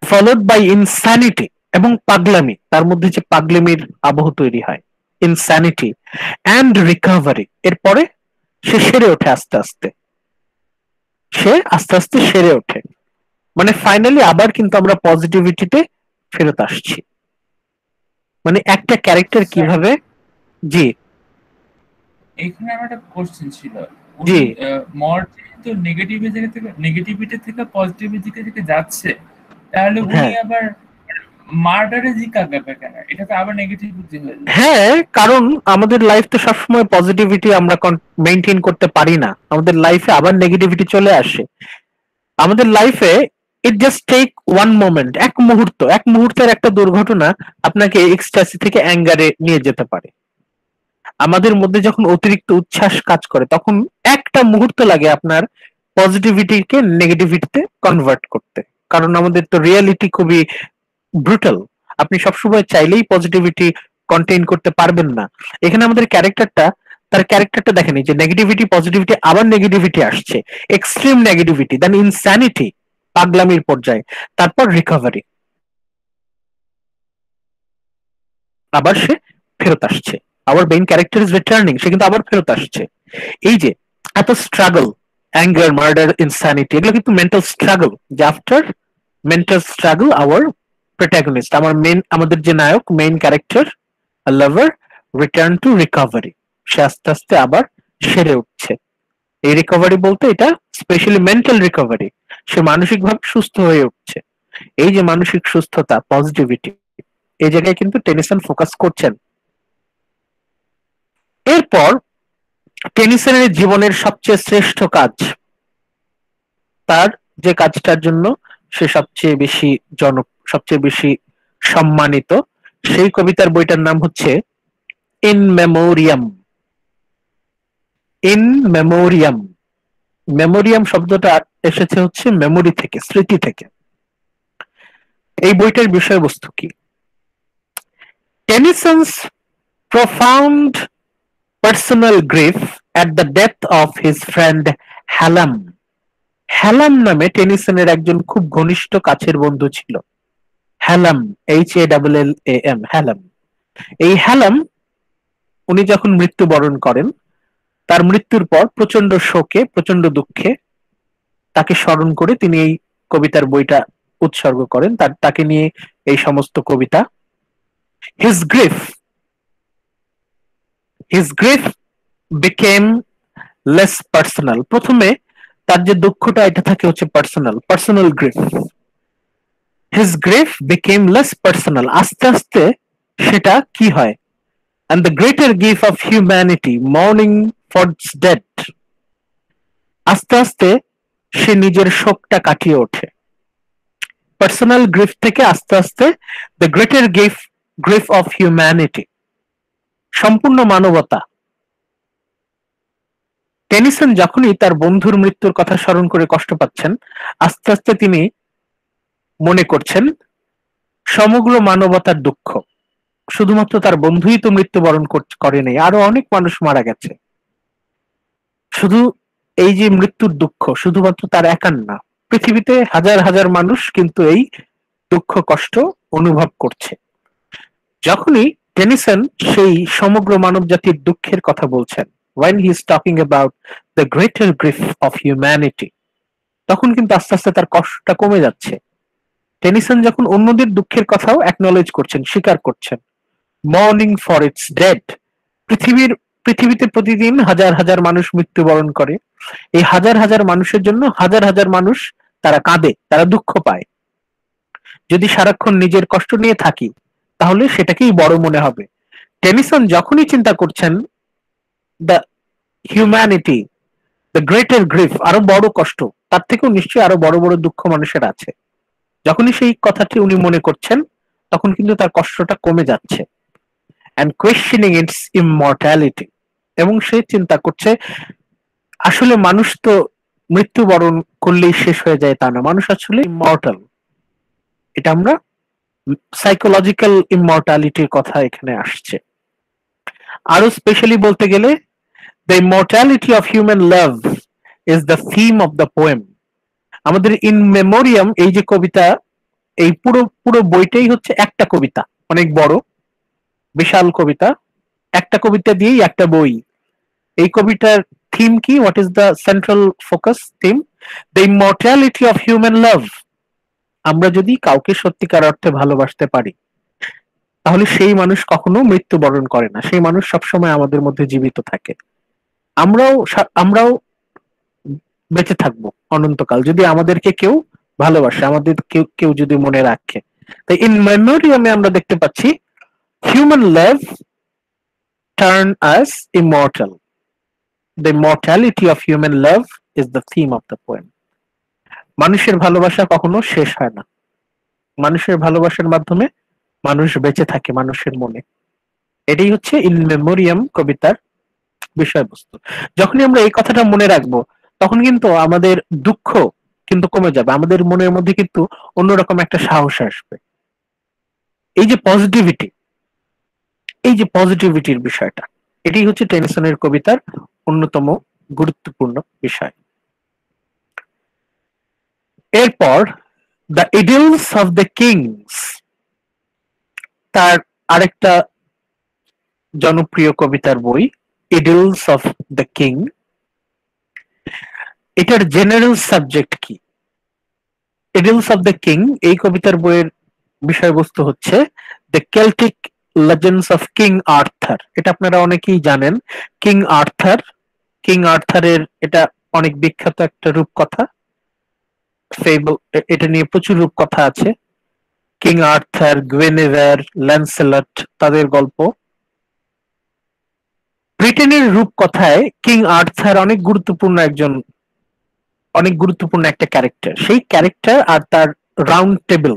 ফলোড বাই ইনস্যানিটি, এবং পাগলামি, তার মধ্যে যে পাগলামির আবহ তৈরি হয়, ইনস্যানিটি অ্যান্ড রিকভারি। এরপরে সে সেরে ওঠে আস্তে আস্তে, সে আস্তে আস্তে সেরে ওঠে, মানে ফাইনালি আবার কিন্তু আমরা পজিটিভিটিতে ফেরত আসছি। মানে একটা ক্যারেক্টার কিভাবে, জি এখানে আমার একটা কোশ্চেন ছিল, জি মড তো নেগেটিভিটি থেকে পজিটিভিটি দিকে যাচ্ছে, তাহলে উনি হ্যাঁ আবার মার্ডারে জিকাবে কেন? এটা তো আবার নেগেটিভিটি হয়ে যায়। হ্যাঁ, কারণ আমাদের লাইফ তো সবসময় পজিটিভিটি আমরা মেনটেন করতে পারি না, আমাদের লাইফে আবার নেগেটিভিটি চলে আসে। আমাদের লাইফে it just take one moment, এক মুহূর্ত, এক মুহূর্তের একটা দুর্ঘটনা আপনাকে এক্সট্যাসি থেকে অ্যাঙ্গারে নিয়ে যেতে পারে। আমাদের মধ্যে যখন অতিরিক্ত উচ্ছ্বাস কাজ করে তখন একটা মুহূর্ত লাগে আপনার পজিটিভিটিকে নেগেটিভিটিতে কনভার্ট করতে, কারণ আমাদের তো রিয়েলিটি খুবই ব্রুটাল। আপনি সবসময় চাইলেই পজিটিভিটি কন্টেইন করতে পারবেন না। এখানে আমাদের তার ক্যারেক্টারটা দেখেনি যে নেগেটিভিটি পজিটিভিটি আবার নেগেটিভিটি আসছে, এক্সট্রিম নেগেটিভিটি, দেন ইনস্যানিটি, পাগলামির পর্যায়ে, তারপর রিকভারি, আবার সে ফেরত আসছে। Our main character is returning, সে কিন্তু আবার ফেরত আসছে। এই যে এত স্ট্রাগল, অ্যাঙ্গার, মার্ডার, ইনস্যানিটি, এগুলো কিন্তু মেন্টাল স্ট্রাগল, যে after mental struggle our protagonist, আমাদের যে নায়ক, main character lover, return to recovery, সে আস্তে আস্তে আবার সেরে উঠছে। এই রিকভারি বলতে এটা স্পেশালি মেন্টাল রিকভারি, সে মানসিকভাবে সুস্থ হয়ে উঠছে। এই যে মানসিক সুস্থতা, পজিটিভিটি, এই জায়গায় কিন্তু টেনিসন ফোকাস করছেন। এরপর টেনিসনের জীবনের সবচেয়ে শ্রেষ্ঠ কাজ, তার যে কাজটার জন্য সে সবচেয়ে বেশি সম্মানিত, সেই কবিতার বইটার নাম হচ্ছে ইন মেমোরিয়াম। ইন মেমোরিয়াম, মেমোরিয়াম শব্দটা এসেছে হচ্ছে মেমোরি থেকে, স্মৃতি থেকে। এই বইটার বিষয়বস্তু কি? টেনিসনস profound personal grief at the death of his friend Hallam. হ্যালাম নামে টেনিসনের একজন খুব ঘনিষ্ঠ কাছের বন্ধু ছিল। হ্যালাম, HALLAM, হ্যালাম। এই হ্যালাম উনি যখন মৃত্যুবরণ করেন, তার মৃত্যুর পর প্রচন্ড শোকে, প্রচন্ড দুঃখে তাকে স্মরণ করে তিনি এই কবিতার বইটা উৎসর্গ করেন, তাকে নিয়ে এই সমস্ত কবিতা। His grief became less personal. প্রথমে তার যে দুঃখটা এটা থাকে হচ্ছে personal grief. His grief became less personal. আস্তে আস্তে সেটা কি হয়? And the greater grief of humanity, mourning for its dead. আস্তে আস্তে সে নিজের শোকটা কাটিয়ে ওঠে। পার্সোনাল গ্রিফ থেকে আস্তে আস্তে the greater grief of humanity, সম্পূর্ণ মানবতা। টেনিসন যখনই তার বন্ধুর মৃত্যুর কথা স্মরণ করে কষ্ট পাচ্ছেন, আস্তে আস্তে তিনি মনে করছেন সমগ্র মানবতার দুঃখ, শুধুমাত্র তার বন্ধুই তো মৃত্যুবরণ করে নাই, আরো অনেক মানুষ মারা গেছে। শুধু এই যে মৃত্যুর দুঃখ শুধুমাত্র তার একার না, পৃথিবীতে হাজার হাজার মানুষ কিন্তু এই দুঃখ কষ্ট অনুভব করছে। যখনই টেনিসন সেই সমগ্র মানব জাতির দুঃখের কথা বলছেন, when he is talking about the greater grief of humanity, তখন কিন্তু আস্তে আস্তে তার কষ্টটা কমে যাচ্ছে। টেনিসন যখন অন্যদের দুঃখের কথাও অ্যাকনলেজ করছেন, স্বীকার করছেন, মর্নিং ফর ইটস ডেড, পৃথিবীতে প্রতিদিন হাজার হাজার মানুষ মৃত্যুবরণ করে, এই হাজার হাজার মানুষের জন্য হাজার হাজার মানুষ তারা কাঁদে, তারা দুঃখ পায়। যদি সারাক্ষণ নিজের কষ্ট নিয়ে থাকি তাহলে সেটাকেই বড় মনে হবে। টেনিসন যখনই চিন্তা করছেন the humanity, the greater grief, আরো বড় কষ্ট, তার থেকেও নিশ্চয়ই আরো বড় বড় দুঃখ মানুষের আছে, যখনই সেই কথাটি উনি মনে করছেন তখন কিন্তু তার কষ্টটা কমে যাচ্ছে। and questioning its immortality, এবং সে চিন্তা করছে আসলে মানুষ তো মৃত্যুবরণ করলেই শেষ হয়ে যায় তা না, মানুষ আসলে ইমর্টাল। এটা আমরা সাইকোলজিক্যাল ইমর্টালিটির কথা এখানে আসছে। আরো স্পেশালি বলতে গেলে the immortality of human love is the theme of the poem. আমাদের ইন মেমোরিয়াম এই যে কবিতা, এই পুরো পুরো বইটাই হচ্ছে একটা কবিতা, অনেক বড় বিশাল কবিতা, একটা কবিতা দিয়েই একটা বই। এই কবিতার থিম কি? What is the central focus theme? The immortality of human love. আমরা যদি কাউকে সত্যিকার অর্থে ভালোবাসতে পারি তাহলে সেই মানুষ কখনো মৃত্যুবরণ করে না, সেই মানুষ সবসময় আমাদের মধ্যে জীবিত থাকে। আমরাও বেঁচে থাকবো অনন্তকাল যদি আমাদেরকে কেউ ভালোবাসে, আমাদের কেউ যদি মনে রাখে। তাই ইন মেমোরিয়ামে আমরা দেখতে পাচ্ছি human love turn us immortal. The immortality of human love is the theme of the poem. মানুষের ভালোবাসা কখনো শেষ হয় না, মানুষের ভালোবাসার মাধ্যমে মানুষ বেঁচে থাকে মানুষের মনে। এটাই হচ্ছে ইন মেমোরিয়াম কবিতার বিষয়বস্তু। যখনই আমরা এই কথাটা মনে রাখবো তখন কিন্তু আমাদের দুঃখ কিন্তু কমে যাবে, আমাদের মনের মধ্যে কিন্তু অন্যরকম একটা সাহস আসবে। এই যে পজিটিভিটি, এই যে পজিটিভিটির বিষয়টা, এটাই হচ্ছে টেনিসনের কবিতার অন্যতম গুরুত্বপূর্ণ বিষয়। এরপর the Idylls of the Kings, তার আরেকটা জনপ্রিয় কবিতার বই ইডিলস অফ দ্য কিং। এটার জেনারেল সাবজেক্ট কি? ইডিলস অফ দ্য কিং এই কবিতার বইয়ের বিষয়বস্তু হচ্ছে the Celtic legends of king Arthur. এটা আপনারা অনেকেই জানেন। কিং আর্থারের এটা অনেক বিখ্যাত একটা রূপকথা, ফেবল, এটা নিয়ে প্রচুর রূপকথা আছে। কিং আর্থার, গুইনেভের, ল্যান্সেলট, তাদের গল্প। ব্রিটেনের রূপকথায় কিং আর্থার অনেক গুরুত্বপূর্ণ একটা ক্যারেক্টার। সেই ক্যারেক্টার আর তার রাউন্ড টেবিল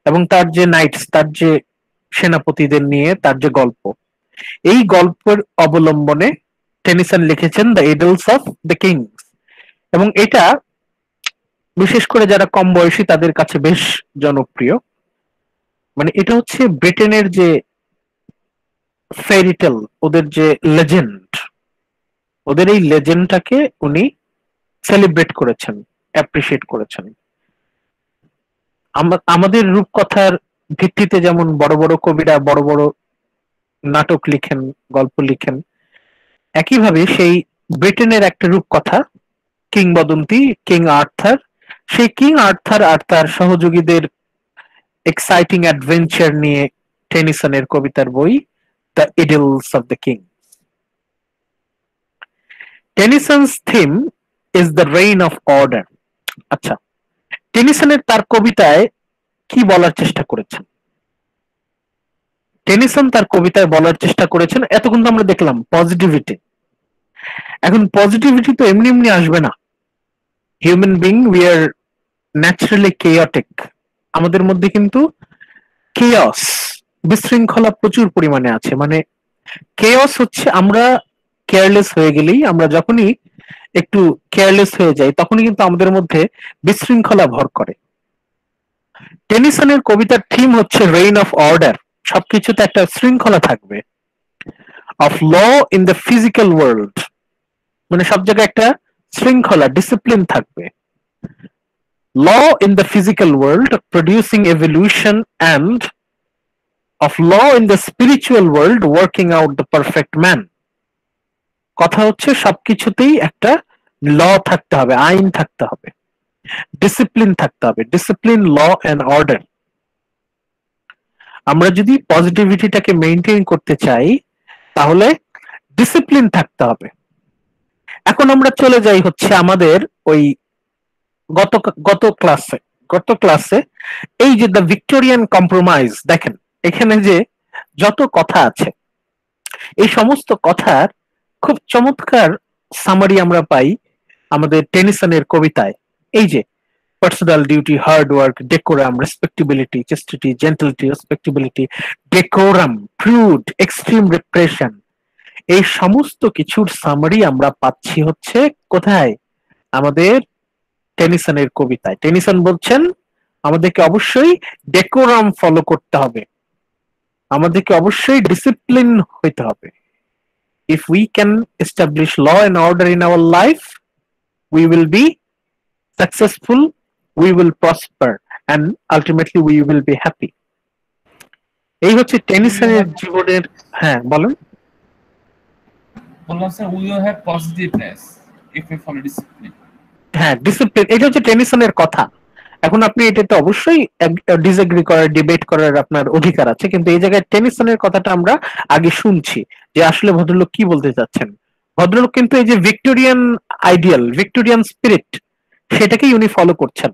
এবং তার যে নাইটস, তার যে সেনাপতিদের নিয়ে তার যে গল্প, এই গল্পের অবলম্বনে টেনিসন লিখেছেন the Idylls of the Kings. এবং এটা বিশেষ করে যারা কম বয়সী তাদের কাছে বেশ জনপ্রিয়। মানে এটা হচ্ছে ব্রিটেনের যে ফেরিটেল, ওদের যে লেজেন্ড, ওদের এই লেজেন্ডটাকে উনি সেলিব্রেট করেছেন, অ্যাপ্রিসিয়েট করেছেন। আমাদের রূপকথার ভিত্তিতে যেমন বড় বড় কবিরা বড় বড় নাটক লিখেন, গল্প লিখেন, একইভাবে সেই ব্রিটেনের একটা রূপকথা, কিংবদন্তি কিং আর্থার, সেই কিং আর্থার আর তার সহযোগীদের এক্সাইটিং অ্যাডভেঞ্চার নিয়ে টেনিসনের কবিতার বই the Idylls of the King. Tennyson's theme is the reign of order. আচ্ছা, টেনিসনের তার কবিতায় কি বলার চেষ্টা করেছেন? টেনিসন তার কবিতায় বলার চেষ্টা করেছেন, এতক্ষণ তো আমরা দেখলাম পজিটিভিটি। এখন পজিটিভিটি তো এমনি এমনি আসবে না। Human being, we are naturally chaotic. আমাদের মধ্যে কিন্তু কেয়স, বিশৃঙ্খলা প্রচুর পরিমাণে আছে। মানে কেয়স হচ্ছে আমরা কেয়ারলেস হয়ে গেলেই, আমরা যখনই একটু কেয়ারলেস হয়ে যাই তখনই কিন্তু আমাদের মধ্যে বিশৃঙ্খলা ভর করে। টেনিসনের কবিতার থিম হচ্ছে রেইন অফ অর্ডার। সবকিছুতে একটা শৃঙ্খলা থাকবে, of law in the physical world, মানে সব জায়গায় একটা শৃঙ্খলা ডিসিপ্লিন থাকবে। Law in the physical world producing evolution and of law in the spiritual world working out the perfect man. কথা হচ্ছে সবকিছুতেই একটা ল থাকতে হবে, আইন থাকতে হবে, ডিসিপ্লিন থাকতে হবে, ডিসিপ্লিন, ল এন্ড অর্ডার। আমরা যদি পজিটিভিটিটাকে মেইনটেইন করতে চাই তাহলে ডিসিপ্লিন থাকতে হবে। এখন আমরা চলে যাই হচ্ছে আমাদের ওই গত গত ক্লাসে এই যে দ্য ভিক্টোরিয়ান কম্প্রোমাইজ, দেখেন এখানে যে যত কথা আছে এই সমস্ত কথার খুব চমৎকার সামারি আমরা পাই আমাদের টেনিসনের কবিতায়। এই যে personal duty, hard work, decorum, respectability, chastity, gentility, respectability, decorum, prude, extreme repression, এই সমস্ত কিছুর সামারি আমরা পাচ্ছি হচ্ছে কোথায়? আমাদের টেনিসনের কবিতায়। টেনিসন বলছেন আমাদেরকে অবশ্যই ডেকোরাম ফলো করতে হবে, আমাদেরকে অবশ্যই ডিসিপ্লিন হইতে হবে। If we can establish law and order in our life, we will be successful, we will prosper, and ultimately we will be happy. এই হচ্ছে টেনিসনের জীবনের। হ্যাঁ বলুন। বললাম sir, we will have positiveness if we follow discipline. হ্যাঁ, discipline, এটা হচ্ছে টেনিসনের কথা। এখন আপনি এটাতে অবশ্যই ডিসএগ্রি করার, ডিবেট করার আপনার অধিকার আছে, কিন্তু এই জায়গায় টেনিসনের কথাটা আমরা আগে শুনছি যে আসলে ভদ্রলোক কি বলতে চাচ্ছেন। ভদ্রলোক কিন্তু এই যে ভিক্টোরিয়ান আইডিয়াল, ভিক্টোরিয়ান স্পিরিট, সেটাকেই উনি ফলো করছেন।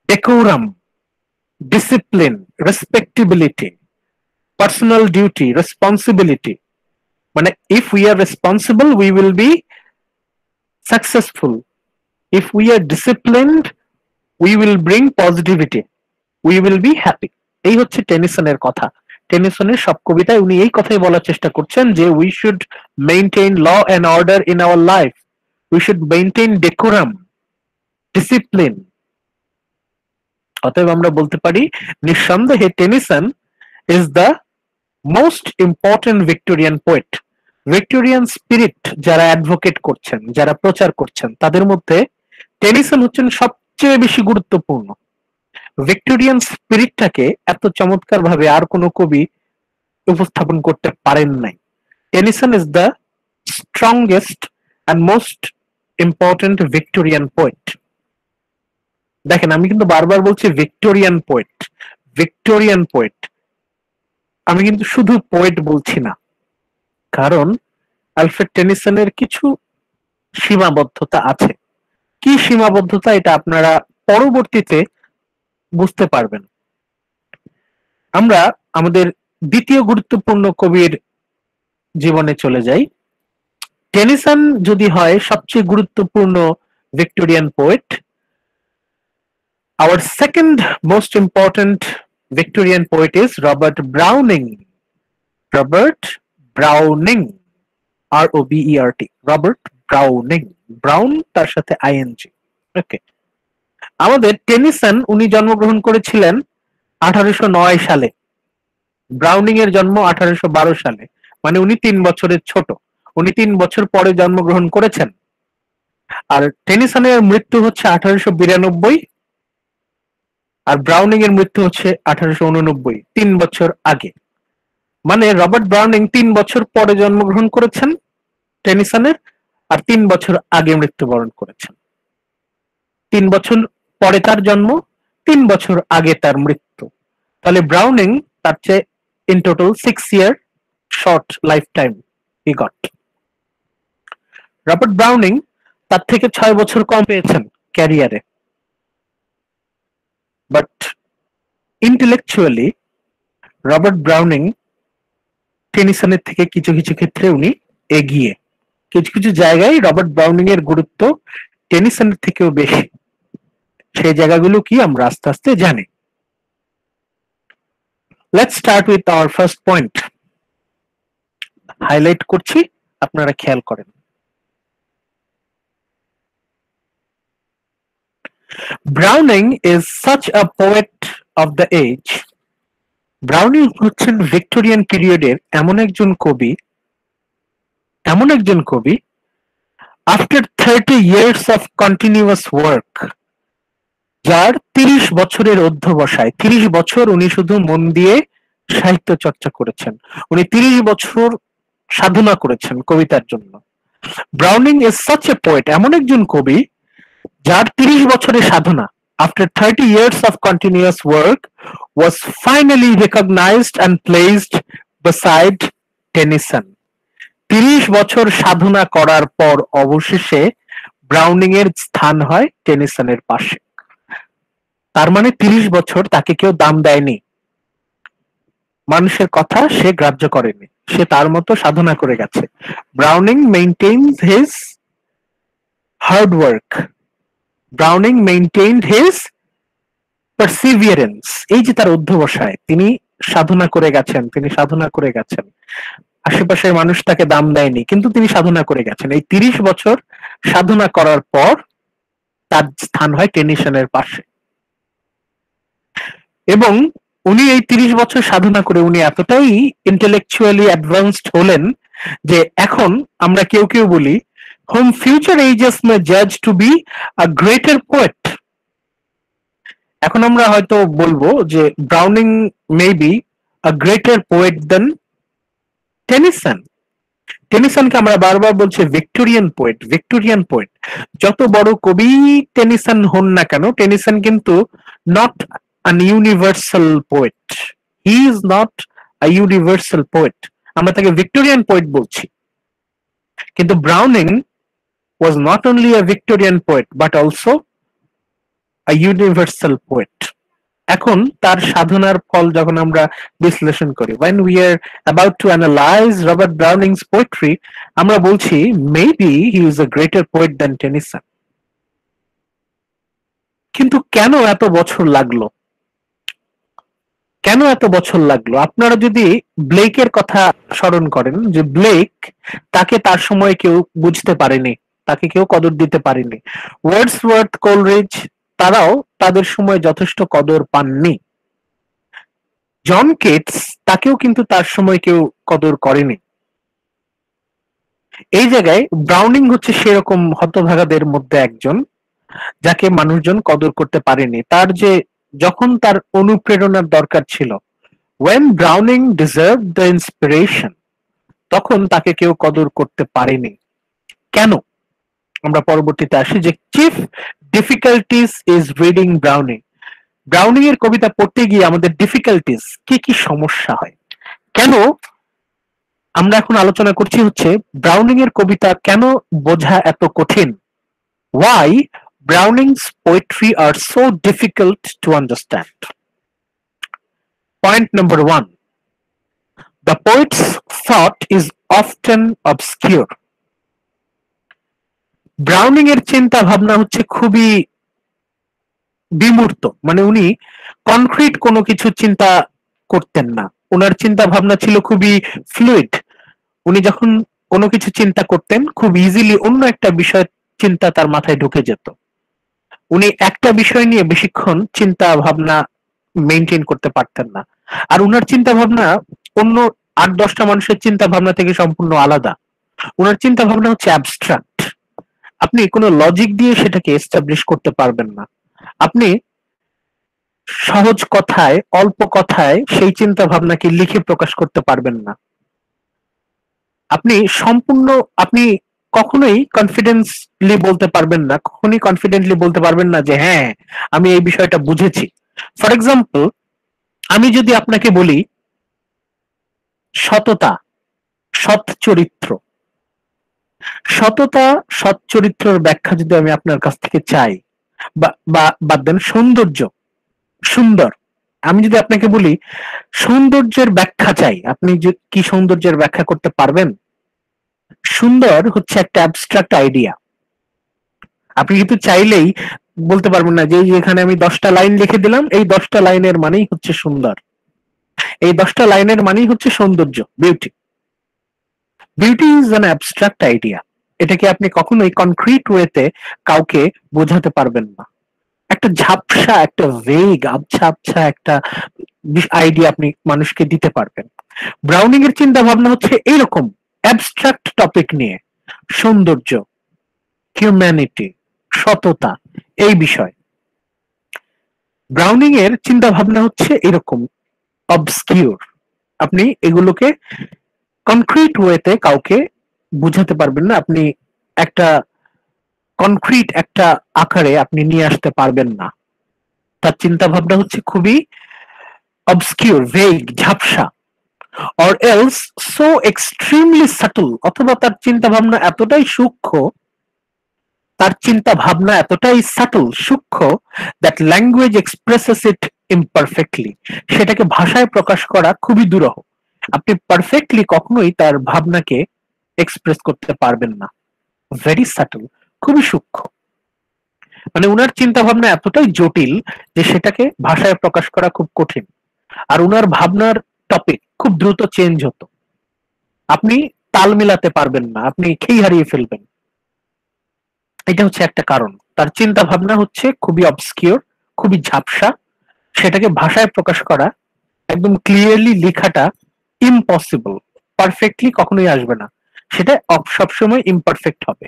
Decorum, discipline, respectability, personal duty, responsibility, মানে if we are responsible we will be successful, if we are disciplined we will bring positivity, we will be happy. এই হচ্ছে টেনিসনের কথা। টেনিসনের সব কবিতায় উনি এই কথাই বলার চেষ্টা করছেন যে we should maintain law and order in our life, we should maintain decorum, discipline. অতএব আমরা বলতে পারি নিঃসন্দেহে Tennyson is the most important Victorian poet. Victorian spirit যারা অ্যাডভোকেট করছেন, যারা প্রচার করছেন, তাদের মধ্যে টেনিসন হচ্ছেন সবচেয়ে বেশি গুরুত্বপূর্ণ। ভিক্টোরিয়ান স্পিরিটটাকে এত চমৎকার ভাবে আর কোনো কবি উপস্থাপন করতে পারেন নাই। Tennyson is the strongest and most important Victorian poet. দেখেন আমি কিন্তু বারবার বলছি ভিক্টোরিয়ান পোয়েট, ভিক্টোরিয়ান পোয়েট, আমি কিন্তু শুধু পোয়েট বলছি না, কারণ আলফ্রেড টেনিসনের কিছু সীমাবদ্ধতা আছে। কি সীমাবদ্ধতা এটা আপনারা পরবর্তীতে বুঝতে পারবেন। আমরা আমাদের দ্বিতীয় গুরুত্বপূর্ণ কবির জীবনে চলে যাই। টেনিসন যদি হয় সবচেয়ে গুরুত্বপূর্ণ Victorian poet, our second most important Victorian poet is Robert Browning. Robert Browning, R-O-B-E-R-T, Robert Browning, brown তার সাথে আইএনজি। ওকে, আমাদের টেনিসন উনি জন্মগ্রহণ করেছিলেন 1809 সালে, ব্রাউনিং এর জন্ম 1812 সালে, মানে উনি 3 বছরের ছোট, উনি 3 বছর পরে জন্মগ্রহণ করেছেন। আর টেনিসনের মৃত্যু হচ্ছে 1892, আর ব্রাউনিং এর মৃত্যু হচ্ছে 1889, 3 বছর আগে। মানে রবার্ট ব্রাউনিং 3 বছর পরে জন্মগ্রহণ করেছেন টেনিসনের, আর 3 বছর আগে মৃত্যুবরণ করেছেন। 3 বছর পরে তার জন্ম, 3 বছর আগে তার মৃত্যু। তাহলে ব্রাউনিং তার চেয়ে in total 6 year short lifetime he got. Robert Browning তার থেকে 6 বছর কম পেয়েছেন ক্যারিয়ারে, বাট ইন্টেলেকচুয়ালি রবার্ট ব্রাউনিং টেনিসনের থেকে কিছু কিছু ক্ষেত্রে উনি এগিয়ে। কিছু কিছু জায়গায় রবার্ট ব্রাউনিং এর গুরুত্ব টেনিসনের থেকেও বেশি। সেই জায়গাগুলো কি আমরা আস্তে আস্তে জানি। Let's start with our first point. Highlight করছি, আপনারা খেয়াল করেন। Browning is such a poet of the age Browning হচ্ছেন ভিক্টোরিয়ান পিরিয়ডের এমন একজন কবি after 30 years of continuous work, যার 30 বছরের অধ্যবসায়, 30 বছর উনি শুধু মন দিয়ে সাহিত্য চর্চা করেছেন, উনি 30 বছর সাধনা করেছেন কবিতার জন্য। Browning is such a poet, এমন একজন কবি যার 30 বছরের সাধনা, after 30 years of continuous work, was finally recognized and placed beside Tennyson. 30 বছর সাধনা করার পর অবশেষে ব্রাউনিং এর স্থান হয় টেনিসনের পাশে। তার মানে 30 বছর তাকে কেউ দাম দেয়নি, মানুষের কথা সে গ্রাহ্য করেনি, সে তার মতো সাধনা করে গেছে। Browning maintains his hard work, Browning maintained his perseverance, এই যে তার অধ্যবসায়, তিনি সাধনা করে গেছেন, আশেপাশের মানুষ তাকে দাম দেয়নি, কিন্তু তিনি সাধনা করে গেছেন। এই 30 বছর সাধনা করার পর তার স্থান হয় টেনিসনের পাশে। এবং উনি এই 30 বছর সাধনা করে উনি এতটাই ইন্টেলেকচুয়ালি অ্যাডভান্সড হলেন যে এখন আমরা কেউ বলি whom future ages may judge to be a greater poet. এখন আমরা হয়তো বলবো যে Browning may be a greater poet than Tennyson. টেনিসনকে আমরা বারবার বলছি ভিক্টোরিয়ান পোয়েট। যত বড় কবি টেনিসন হন না কেন, টেনিসন কিন্তু not an universal poet. He is not a universal poet. আমরা তাকে ভিক্টোরিয়ান পোয়েট বলছি, কিন্তু Browning was not only a Victorian poet but also a universal poet. এখন তার সাধনার ফল যখন আমরা বিশ্লেষণ করি, when we are about to analyze Robert Browning's poetry, আমরা বলছি maybe he is a greater poet than Tennyson. কিন্তু কেন এত বছর লাগলো? আপনারা যদি ব্লেকের কথা স্মরণ করেন, যে ব্লেক, তাকে তার সময় কেউ বুঝতে পারেনি, তাকে কেউ কদর দিতে পারেনি। ওয়ার্ডসওয়ার্থ, কোলরিজ, তারাও তাদের সময় যথেষ্ট কদর পাননি। জন কেটস, তাকেও কিন্তু তার সময় কেউ কদর করেনি। এই জায়গায় ব্রাউনিং হচ্ছে সেরকম হতভাগাদের মধ্যে একজন, যাকে মানুষজন কদর করতে পারেনি। তার যে যখন তার অনুপ্রেরণার দরকার ছিল, when Browning deserved the inspiration, তখন তাকে কেউ কদর করতে পারেনি। কেন? আমরা পরবর্তীতে আসি যে chief difficulties is reading Browning এর কবিতা পড়তে গিয়ে আমাদের ডিফিকাল্টিস, কি সমস্যা হয়, কেন আমরা এখন আলোচনা করছি হচ্ছে ব্রাউনিং এর কবিতা কেন বোঝা এত কঠিন। Why Browning's poetry are so difficult to understand. Point number 1. The poet's thought is often obscure. Browning এর চিন্তা ভাবনা হচ্ছে খুবই বিমূর্ত, মানে উনি কনক্রিট কোনো কিছু চিন্তা করতেন না, ওনার চিন্তা ভাবনা ছিল খুবই ফ্লুইড। উনি যখন কোনো কিছু চিন্তা করতেন, খুব ইজিলি অন্য একটা বিষয় চিন্তা তার মাথায় ঢুকে যেত। উনি একটা বিষয় নিয়ে বেশিক্ষণ চিন্তা ভাবনা মেইনটেইন করতে পারতেন না। আর উনার চিন্তা ভাবনা অন্য 8-10টা মানুষের চিন্তা ভাবনা থেকে সম্পূর্ণ আলাদা। উনার চিন্তা ভাবনা হচ্ছে অ্যাবস্ট্রাক্ট, আপনি কোনো লজিক দিয়ে সেটাকে এস্টাবলিশ করতে পারবেন না। আপনি সহজ কথায়, অল্প কথায় সেই চিন্তা ভাবনাকে লিখে প্রকাশ করতে পারবেন না। আপনি কখনোই কনফিডেন্টলি বলতে পারবেন না যে হ্যাঁ আমি এই বিষয়টা বুঝেছি। ফর এক্সাম্পল, আমি যদি আপনাকে বলি সততা, সৎ চরিত্রের ব্যাখ্যা যদি আমি আপনার কাছ থেকে চাই, বা বাদ দেন সুন্দর, আমি যদি আপনাকে বলি সৌন্দর্যের ব্যাখ্যা চাই, আপনি কি সৌন্দর্যের ব্যাখ্যা করতে পারবেন? সুন্দর হচ্ছে একটা অ্যাবস্ট্রাক্ট আইডিয়া, আপনি কিন্তু চাইলেই বলতে পারবেন না যে এখানে আমি 10টা লাইন লিখে দিলাম, এই 10টা লাইনের মানেই হচ্ছে সুন্দর, এই 10টা লাইনের মানেই হচ্ছে সৌন্দর্য, beauty is an abstract idea. এটাকে আপনি কখনোই কনক্রিট ওয়েতে কাউকে বোঝাতে পারবেন না। একটা ঝাপসা, একটা ভেগ, আবছা আবছা একটা আইডিয়া আপনি মানুষকে দিতে পারবেন। ব্রাউনিং এর চিন্তা ভাবনা হচ্ছে এইরকম অ্যাবস্ট্রাক্ট টপিক নিয়ে, সৌন্দর্য, হিউম্যানিটি, সততা, এই বিষয়। ব্রাউনিং এর চিন্তা ভাবনা হচ্ছে এরকম অবস্কিউর, আপনি এগুলোকে কনক্রিট ওয়েতে কাউকে বুঝাতে পারবেন না, আপনি একটা কনক্রিট একটা আকারে আপনি নিয়ে আসতে পারবেন না। তার চিন্তা ভাবনা হচ্ছে খুবই অবস্কিউর, ভেগ, ঝাপসা, or else so extremely subtle, অথবা তার চিন্তা ভাবনা এতটাই সূক্ষ্ম, তার চিন্তা ভাবনা এতটাই সাটল, সূক্ষ্ম, that language expresses it imperfectly, সেটাকে ভাষায় প্রকাশ করা খুবই দুরূহ। আপনি পারফেক্টলি কখনোই তার ভাবনাকে এক্সপ্রেস করতে পারবেন না, ভেরি সাটল, খুবই সূক্ষ্ম। মানে উনার চিন্তা ভাবনা এতটাই জটিল যে সেটাকে ভাষায় প্রকাশ করা খুব কঠিন। আর উনার ভাবনার টপিক খুব দ্রুত চেঞ্জ হতো, আপনি তাল মিলাতে পারবেন না, আপনি খেই হারিয়ে ফেলবেন। এটা হচ্ছে একটা কারণ, তার চিন্তা ভাবনা হচ্ছে খুবই অবস্কিউর, খুবই ঝাপসা, সেটাকে ভাষায় প্রকাশ করা, একদম ক্লিয়ারলি লেখাটা ইম্পসিবল, পারফেক্টলি কখনোই আসবে না, সেটা সবসময় ইমপারফেক্ট হবে।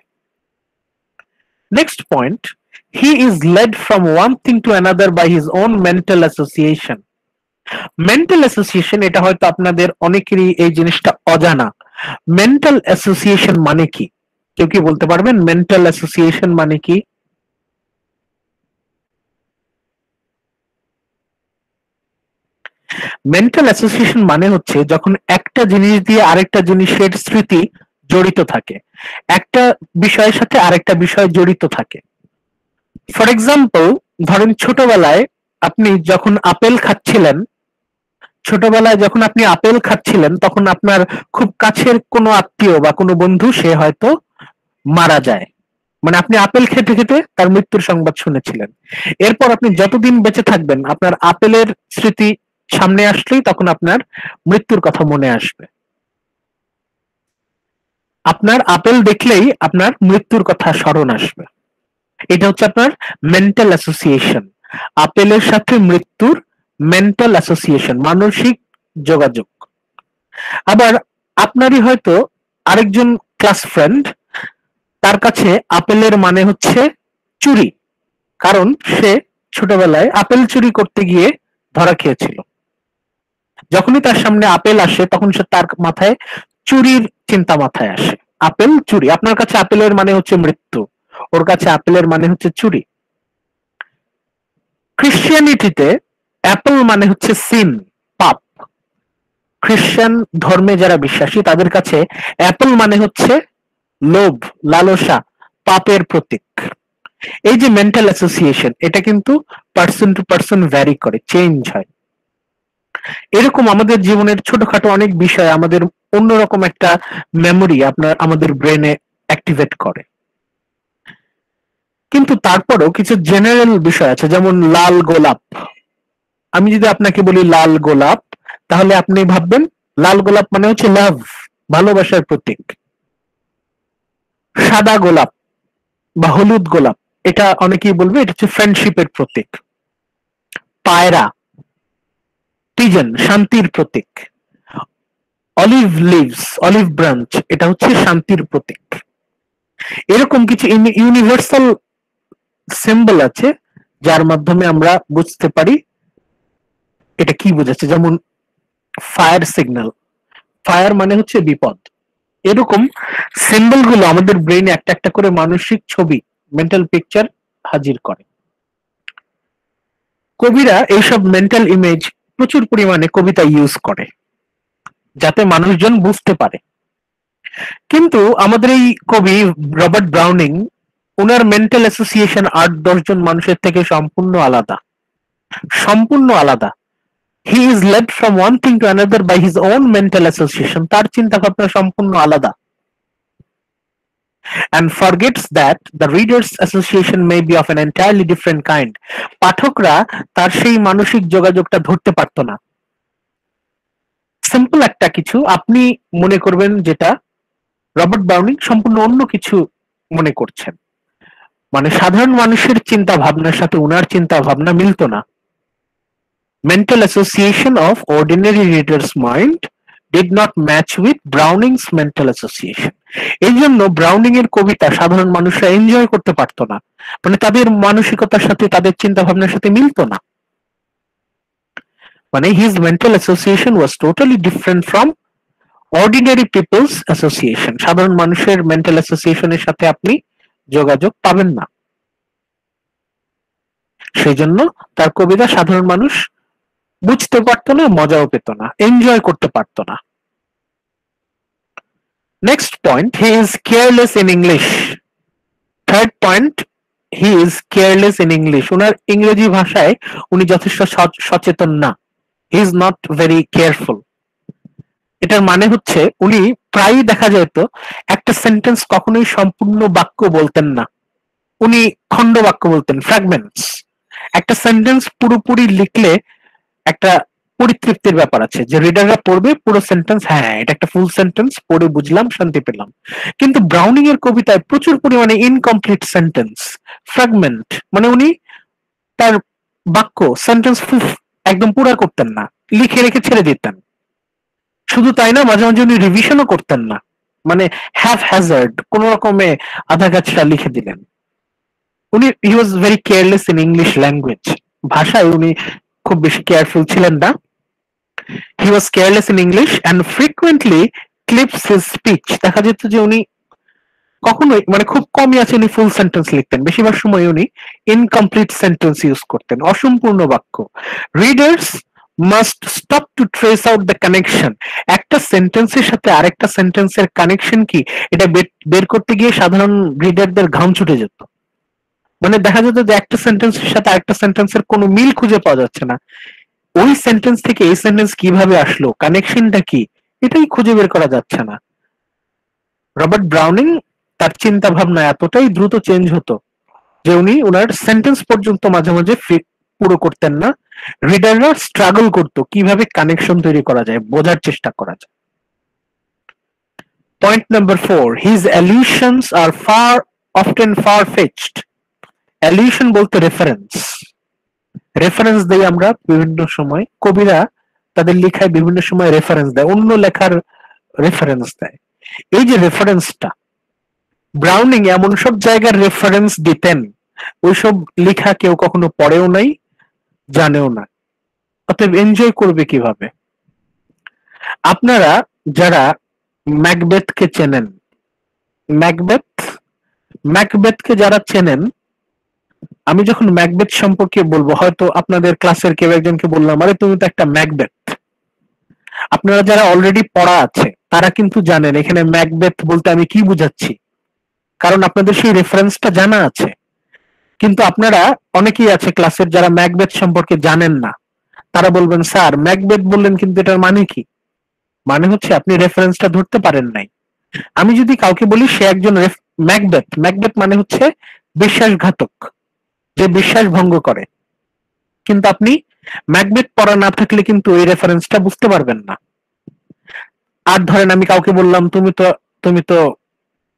Next point, he is led from one thing to another by his own mental association. Mental association, এটা হয়তো আপনাদের অনেকেরই এই জিনিসটা অজানা। মেন্টাল অ্যাসোসিয়েশন মানে কি? কেউ কি বলতে পারবেন মেন্টাল অ্যাসোসিয়েশন মানে কি? মেন্টাল অ্যাসোসিয়েশন মানে হচ্ছে যখন একটা জিনিস দিয়ে আরেকটা জিনিসের স্মৃতি জড়িত থাকে, একটা বিষয়ের সাথে আরেকটা বিষয় জড়িত থাকে। ফর এক্সাম্পল, ধরেন ছোটবেলায় আপনি যখন আপেল খাচ্ছিলেন, তখন আপনার খুব কাছের কোনো আত্মীয় বা কোনো বন্ধু সে হয়তো মারা যায়, মানে আপনি আপেল খেতে খেতে তার মৃত্যুর সংবাদ শুনেছিলেন। এরপর আপনি যতদিন বেঁচে থাকবেন আপনার আপেলের স্মৃতি সামনে আসলেই তখন আপনার মৃত্যুর কথা মনে আসবে, আপনার আপেল দেখলেই আপনার মৃত্যুর কথা স্মরণ আসবে। এটা হচ্ছে আপনার মেন্টাল অ্যাসোসিয়েশন, আপেলের সাথে মৃত্যুর মেন্টাল অ্যাসোসিয়েশন, মানসিক যোগাযোগ। আবার আপনারই হয়তো আরেকজন ক্লাস ফ্রেন্ড, তার কাছে আপেলের মানে হচ্ছে চুরি, কারণ সে ছোটবেলায় আপেল চুরি করতে গিয়ে ধরা খেয়েছিল। যখনই তার সামনে আপেল আসে তখন সে তার মাথায় চুরির চিন্তা মাথায় আসে, আপেল চুরি। আপনার কাছে আপেলের মানে হচ্ছে মৃত্যু, ওর কাছে আপেলের মানে হচ্ছে চুরি। ক্রিশ্চিয়ানিটিতে অ্যাপল মানে হচ্ছে সিন, পাপ। খ্রিস্টান ধর্মে যারা বিশ্বাসী তাদের কাছে অ্যাপল মানে হচ্ছে লোভ, লালসা, পাপের প্রতীক। এই যে মেন্টাল অ্যাসোসিয়েশন, এটা কিন্তু পার্সন টু পার্সন ভ্যারি করে, চেঞ্জ হয়। এরকম আমাদের জীবনের ছোটখাটো অনেক বিষয় আমাদের অন্যরকম একটা মেমোরি আমাদের ব্রেনে অ্যাক্টিভেট করে। কিন্তু তারপরেও কিছু জেনারেল বিষয় আছে, যেমন লাল গোলাপ। আমি যদি আপনাকে বলি লাল গোলাপ, তাহলে আপনি ভাববেন লাল গোলাপ মানে হচ্ছে লাভ, ভালোবাসার প্রতীক। সাদা গোলাপ বা হলুদ গোলাপ, এটা অনেকেই বলবে এটা হচ্ছে ফ্রেন্ডশিপের প্রতীক। পায়রা, পিজন, শান্তির প্রতীক। অলিভ লিভস, অলিভ ব্রাঞ্চ, এটা হচ্ছে শান্তির প্রতীক। এরকম কিছু ইউনিভার্সাল সিম্বল আছে যার মাধ্যমে আমরা বুঝতে পারি এটা কি বোঝাচ্ছে। যেমন ফায়ার সিগন্যাল, ফায়ার মানে হচ্ছে বিপদ। এরকম সিম্বল গুলো আমাদের ব্রেইনে একটা একটা করে মানসিক ছবি, মেন্টাল পিকচার হাজির করে। কবিরা এইসব মেন্টাল ইমেজ প্রচুর পরিমাণে কবিতা ইউজ করে যাতে মানুষজন বুঝতে পারে। কিন্তু আমাদের এই কবি রবার্ট ব্রাউনিং, উনার মেন্টাল অ্যাসোসিয়েশন ৮-১০ জন মানুষের থেকে সম্পূর্ণ আলাদা, সম্পূর্ণ আলাদা। He is led from one thing to another by his own mental association, তার চিন্তা ভাবনা সম্পূর্ণ আলাদা। And forgets that the reader's association may be of an entirely different kind. পাঠকরা তার সেই মানসিক যোগাযোগটা ধরতে পারতো না। সিম্পল একটা কিছু আপনি মনে করবেন যেটা রবার্ট ব্রাউনিং সম্পূর্ণ অন্য কিছু মনে করছেন। মানে সাধারণ মানুষের চিন্তা ভাবনার সাথে উনার চিন্তা ভাবনা মিলতো না। Mental association of ordinary reader's mind did not match with Browning's mental association. এই জন্য ব্রাউনিং এর কবিতা সাধারণ মানুষরা এনজয় করতে পারতো না, মানে তাদের মানসিকতার সাথে তাদের চিন্তা ভাবনার সাথে মিলতো না। মানে his mental association was totally different from ordinary people's association. সাধারণ মানুষের মেন্টাল অ্যাসোসিয়েশনের সাথে আপনি যোগাযোগ পাবেন না, সেই জন্য তার কবিতা সাধারণ মানুষ বুঝতে পারতো না, মজাও পেত না, এনজয় করতে পারতো না। Next point, he is careless in English. Third point, he is careless in English. ওনার ইংরেজি ভাষায় উনি যথেষ্ট সচেতন না। He is not very careful. এটার মানে হচ্ছে উনি প্রায়ই দেখা যেত একটা সেন্টেন্স কখনোই সম্পূর্ণ বাক্য বলতেন না, উনি খণ্ড বাক্য বলতেন, ফ্র্যাগমেন্টস। একটা সেন্টেন্স পুরোপুরি লিখলে একটা পরিতৃপ্তির ব্যাপার আছে, যে রিডাররা পড়বে পুরো সেন্টেন্স, হ্যাঁ এটা একটা ফুল সেন্টেন্স, পড়ে বুঝলাম, শান্তি পেলাম। কিন্তু ব্রাউনিং এর কবিতায় প্রচুর পরিমাণে ইনকমপ্লিট সেন্টেন্স, ফ্র্যাগমেন্ট, মানে উনি তার বাক্য সেন্টেন্স একদম পুরা করতেন না, লিখে রেখে ছেড়ে দিতেন। শুধু তাই না, মাঝে মাঝে উনি রিভিশনও করতেন না, মানে হ্যাভ হ্যাজার্ড কোন রকমে আধা গাছটা লিখে দিলেন। উনি he was very careless in English language. ভাষায় উনি খুব বেশি কেয়ারফুল ছিলেন না। He was careless in English and frequently clips his speech. দেখা যেত যে উনি কখনোই, মানে খুব কমই আছে উনি ফুল সেন্টেন্স লিখতেন, বেশিরভাগ সময় উনি ইনকমপ্লিট সেন্টেন্স ইউজ করতেন, অসম্পূর্ণ বাক্য। Readers must stop to trace out the connection. একটা সেন্টেন্সের সাথে আরেকটা সেন্টেন্সের কানেকশন কি, এটা বের করতে গিয়ে সাধারণ রিডারদের ঘাম ছুটে যেত। মানে দেখা যেত যে একটা সেন্টেন্সের সাথে আরেকটা সেন্টেন্সের কোনো মিল খুঁজে পাওয়া যাচ্ছে না, ওই সেন্টেন্স থেকে এই সেন্টেন্স কিভাবে আসলো, কানেকশনটা কি, এটাই খুঁজে বের করা যাচ্ছে না। রবার্ট ব্রাউনিং তার চিন্তা ভাবনা এতটাই দ্রুত চেঞ্জ হতো যে উনি ওনার সেন্টেন্স পর্যন্ত মাঝে মাঝে পুরো করতেন না। রিডাররা স্ট্রাগল করতো কিভাবে কানেকশন তৈরি করা যায়, বোঝার চেষ্টা করা যায়। পয়েন্ট নাম্বার 4, হিজ অ্যালিউশনস আর often far-fetched. অ্যালিউশন বলতে রেফারেন্স। রেফারেন্স দেই আমরা বিভিন্ন সময়, কবিরা তাদের লেখায় বিভিন্ন সময় রেফারেন্স দেয়, অন্য লেখার রেফারেন্স দেয়। এই যে রেফারেন্সটা, ব্রাউনিং এমন সব জায়গার রেফারেন্স দিতেন ওইসব লেখা কেউ কখনো পড়েও নাই, জানেও না, অতএব এনজয় করবে কিভাবে? আপনারা যারা ম্যাকবেথকে চেনেন, ম্যাকবেথকে যারা চেনেন, আমি যখন ম্যাকবেথ সম্পর্কে বলবো, হয়তো আপনাদের ক্লাসের কেউ একজনকে বললাম, আরে তুমি তো একটা ম্যাকবেথ। আপনারা যারা অলরেডি পড়া আছে তারা কিন্তু জানেন এখানে ম্যাকবেথ বলতে আমি কি বুঝাচ্ছি, কারণ আপনাদের সেই রেফারেন্সটা জানা আছে। কিন্তু আপনারা অনেকেই আছে ক্লাসের যারা ম্যাকবেথ সম্পর্কে জানেন না, তারা বলবেন স্যার ম্যাকবেথ বললেন কিন্তু এটার মানে কি? মানে হচ্ছে আপনি রেফারেন্সটা ধরতে পারেন নাই। আমি যদি কাউকে বলি সে একজন ম্যাকবেথ মানে হচ্ছে বিশ্বাসঘাতক, যে বিশ্বাস ভঙ্গ করে, কিন্তু আপনি ম্যাকবেথ পড়া না থাকলে কিন্তু এই রেফারেন্সটা বুঝতে পারবেন না। আর ধরেন আমি কাউকে বললাম তুমি তো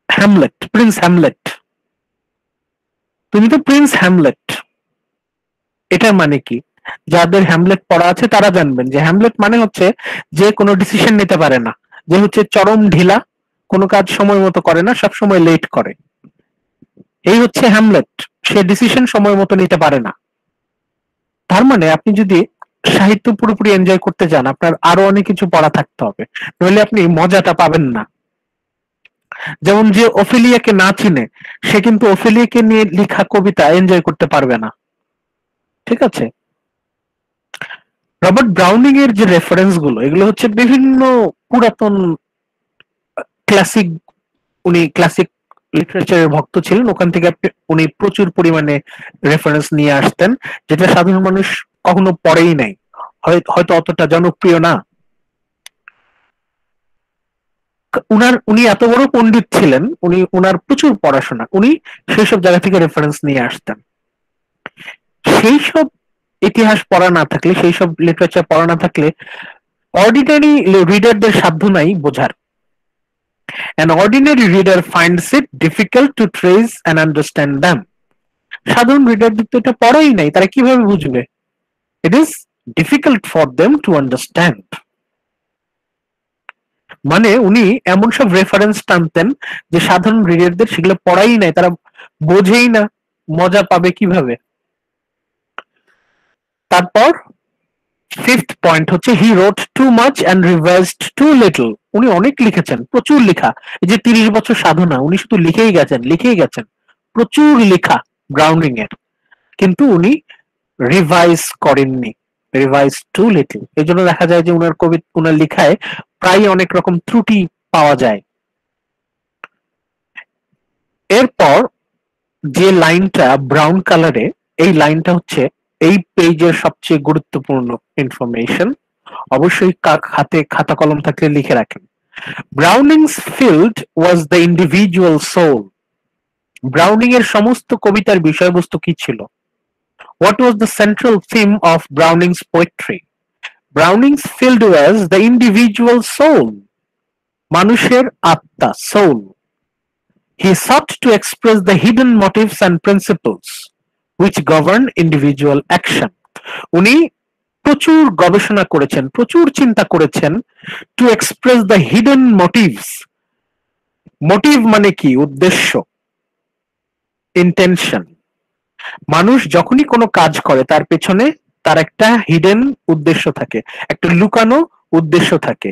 হ্যামলেট, প্রিন্স হ্যামলেট, তুমি তো প্রিন্স হ্যামলেট, এটার মানে কি? যাদের হ্যামলেট পড়া আছে তারা জানবেন যে হ্যামলেট মানে হচ্ছে যে কোনো ডিসিশন নিতে পারে না, যে হচ্ছে চরম ঢিলা, কোনো কাজ সময় মতো করে না, সব সময় লেট করে, এই হচ্ছে হ্যামলেট। সে ডিসিশন সময় মতো নিতে পারে না। তার মানে আপনি যদি সাহিত্য পুরোপুরি এনজয় করতে চান, আপনার আরো অনেক কিছু পড়া থাকতে হবে, নইলে আপনি মজাটা পাবেন না। যেমন যে ওফেলিয়াকে না চিনে সে কিন্তু ওফেলিয়াকে নিয়ে লেখা কবিতা এনজয় করতে পারবে না, ঠিক আছে? রবার্ট ব্রাউনিং এর যে রেফারেন্স গুলো, এগুলো হচ্ছে বিভিন্ন পুরাতন ক্লাসিক, উনি ক্লাসিক লিটারেচারের ভক্ত ছিলেন, ওখান থেকে উনি প্রচুর পরিমাণে রেফারেন্স নিয়ে আসতেন, যেটা সাধারণ মানুষ কখনো পড়েই নাই, হয়তো অতটা জনপ্রিয় না। উনি এত বড় পণ্ডিত ছিলেন, উনার প্রচুর পড়াশোনা, উনি সেই সব জায়গা থেকে রেফারেন্স নিয়ে আসতেন। সেই সব ইতিহাস পড়া না থাকলে, সেই সব লিটারেচার পড়া না থাকলে অর্ডিনারি রিডারদের সাধ্য নাই বোঝার। An ordinary reader finds it difficult to trace and understand them. সাধারণ রিডারদের তো এটা পড়াই নাই, তারা কিভাবে বুঝবে? It is difficult for them to understand. মানে উনি এমন সব রেফারেন্স টানতেন যে সাধারণ রিডারদের সেগুলো পড়াই নাই, তারা বোঝেই না, মজা পাবে কিভাবে। তারপর ফিফথ পয়েন্ট হচ্ছে he wrote too much and revised too little. উনি অনেক লিখেছেন, প্রচুর লেখা। এই যে 30 বছর সাধনা, উনি শুধু লিখেই গেছেন, প্রচুর লেখা ব্রাউনিং এর, কিন্তু উনি রিভাইজ করেননি, রিভাইজ টু লিটল। এই জন্য দেখা যায় যে উনার লেখায় প্রায় অনেক রকম ত্রুটি পাওয়া যায়। এরপর যে লাইনটা ব্রাউন কালারে, এই লাইনটা হচ্ছে এই পেজের সবচেয়ে গুরুত্বপূর্ণ ইনফরমেশন। অবশ্যই হাতে খাতা কলম থাকলে লিখে রাখেন। Browning's field was the individual soul. Browning এর সমস্ত কবিতার বিষয়বস্তু কি ছিল? What was the central theme of Browning's poetry? Browning's field was the individual soul, মানুষের আত্মা, soul. He sought to express the hidden motives and principles which govern individual action. উনি প্রচুর গবেষণা করেছেন, প্রচুর চিন্তা করেছেন to express the hidden motives. Motive মানে কি? উদ্দেশ্য, ইন্টেনশন। মানুষ যখনই কোনো কাজ করে তার পেছনে তার একটা হিডেন উদ্দেশ্য থাকে, একটা লুকানো উদ্দেশ্য থাকে,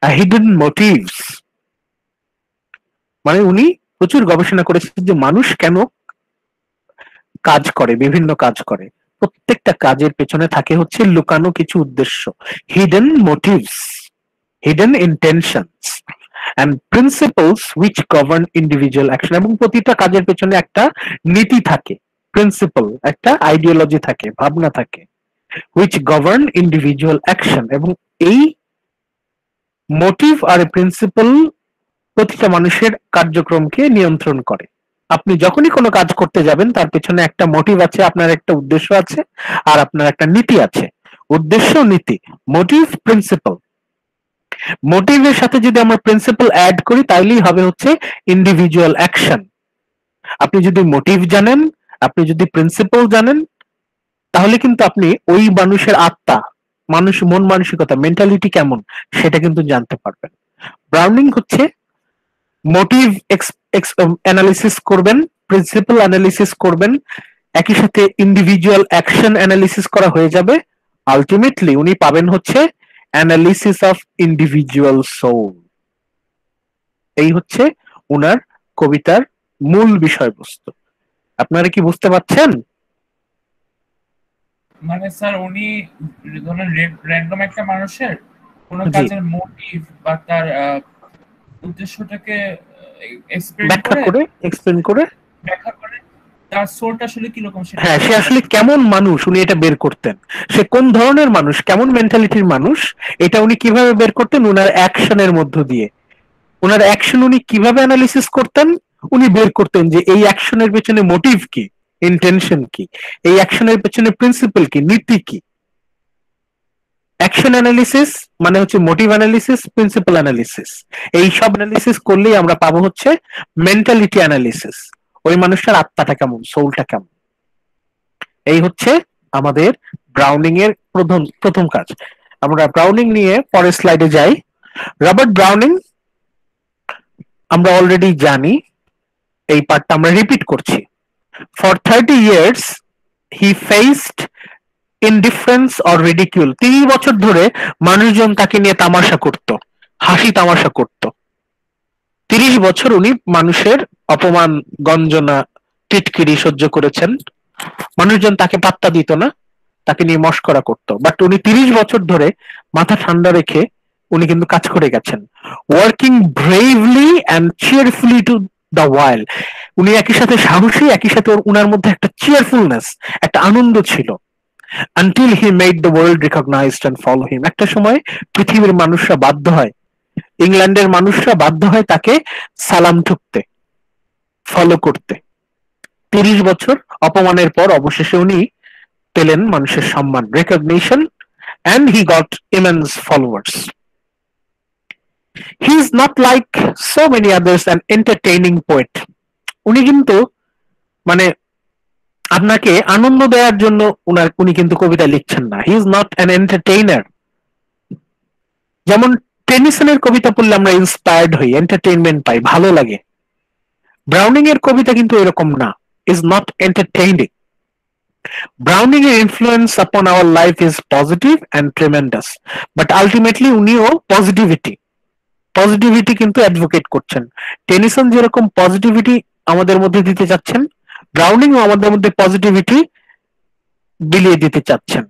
হিডেন মোটিভস। মানে উনি প্রচুর গবেষণা করেছেন যে মানুষ কেন কাজ করে, বিভিন্ন কাজ করে, প্রত্যেকটা কাজের পেছনে থাকে হচ্ছে লুকানো কিছু উদ্দেশ্য, hidden motives, hidden intentions and principles which govern individual action। এবং প্রতিটা কাজের পেছনে একটা নীতি থাকে, প্রিন্সিপাল, একটা আইডিওলজি থাকে, ভাবনা থাকে, which govern individual action। এবং এই মোটিভ আর প্রিন্সিপাল প্রতিটা মানুষের কার্যক্রমকে নিয়ন্ত্রণ করে। আপনি যখনই কোনো কাজ করতে যাবেন তার পেছনে একটা মোটিভ আছে, আপনার একটা উদ্দেশ্য আছে, আর আপনার একটা নীতি আছে। উদ্দেশ্য, নীতি, মোটিভ, প্রিন্সিপাল। মোটিভের সাথে যদি আমরা প্রিন্সিপাল অ্যাড করি তাইলেই হবে হচ্ছে ইন্ডিভিজুয়াল অ্যাকশন। আপনি যদি মোটিভ জানেন, আপনি যদি প্রিন্সিপাল জানেন, তাহলে কিন্তু আপনি ওই মানুষের আত্মা, মানুষ মন মানসিকতা, মেন্টালিটি কেমন সেটা কিন্তু জানতে পারবেন। ব্রাউনিং হচ্ছে মোটিভ অ্যানালিসিস করবেন, প্রিন্সিপাল অ্যানালিসিস করবেন, একই সাথে ইন্ডিভিজুয়াল অ্যাকশন অ্যানালিসিস করা হয়ে যাবে। আলটিমেটলি উনি পাবেন হচ্ছে অ্যানালিসিস অফ ইন্ডিভিজুয়াল সোল। এই হচ্ছে উনার কবিতার মূল বিষয়বস্তু। আপনারা কি বুঝতে পারছেন? মানে স্যার উনি ধরেন র্যান্ডম একটা মানুষের কোন কাজের মোটিভ বা তার উদ্দেশ্যটাকে ব্যাখ্যা করে তার সোলটা আসলে কি রকম সেটা, হ্যাঁ, সে আসলে কেমন মানুষ উনি এটা বের করতেন, সে কোন ধরনের মানুষ, কেমন মেন্টালিটির মানুষ, এটা উনি কিভাবে বের করতেন? উনার অ্যাকশনের মধ্য দিয়ে। উনার অ্যাকশন উনি কিভাবে অ্যানালিসিস করতেন? উনি বের করতেন যে এই অ্যাকশনের পেছনে মোটিভ কি, ইন্টেনশন কি, এই অ্যাকশনের পেছনে প্রিন্সিপাল কি, নীতি কি। অ্যাকশন অ্যানালিসিস মানে হচ্ছে মোটিভ অ্যানালিসিস, প্রিন্সিপাল অ্যানালিসিস। এই সব অ্যানালিসিস করলেই আমরা পাবো হচ্ছে মেন্টালিটি অ্যানালিসিস, ওই মানুষটার আত্মাটা কেমন, সোলটা কেমন। এই হচ্ছে আমাদের ব্রাউনিং এর প্রথম কাজ। আমরা ব্রাউনিং নিয়ে পরের স্লাইডে যাই। রবার্ট ব্রাউনিং আমরা অলরেডি জানি, এই পার্টটা আমরা রিপিট করছি। For 30 years he faced indifference or ridicule। 30 বছর ধরে মানুষজন তাকে নিয়ে তামাশা করত, হাসি তামাশা করত। 30 বছর উনি মানুষের অপমান, গঞ্জনা, টিটকিরি সহ্য করেছেন। মানুষজন তাকে পাত্তা দিত না, তাকে নিয়ে মস্করা করত। বাট উনি 30 বছর ধরে মাথা ঠান্ডা রেখে উনি কিন্তু কাজ করে গেছেন। Working bravely and cheerfully to the while. উনি একই সাথে সাহসী, একই সাথে উনার মধ্যে একটা চিয়ারফুলনেস, একটা আনন্দ ছিল। Until he made the world recognized and follow him. একটা সময় পৃথিবীর মানুষরা বাধ্য হয়, ইংল্যান্ডের মানুষরা বাধ্য হয় তাকে সালাম ঠুকতে, ফলো করতে। 30 বছর অপমানের পর অবশেষে উনি পেলেন মানুষের সম্মান, recognition, and he got immense followers. He is not like so many others an entertaining poet. উনি কিন্তু মানে আপনাকে আনন্দ দেওয়ার জন্য উনি কিন্তু কবিতা লিখছেন না। He is not an entertainer. যেমন টেনিসনের কবিতা পড়লে আমরা ইন্সপায়ার্ড হই, এন্টারটেইনমেন্ট পাই, ভালো লাগে। ব্রাউনিং এর কবিতা কিন্তু এরকম না, ইজ নট এন্টারটেইনিং। ব্রাউনিং এর ইনফ্লুয়েন্স আপন our life is positive and tremendous, but ultimately উনিও পজিটিভিটি কিন্তু অ্যাডভোকেট করছেন। টেনিসন যেরকম পজিটিভিটি আমাদের মধ্যে দিতে চাচ্ছেন, ব্রাউনিংও আমাদের মধ্যে পজিটিভিটি বিলিয়ে দিতে চাচ্ছেন।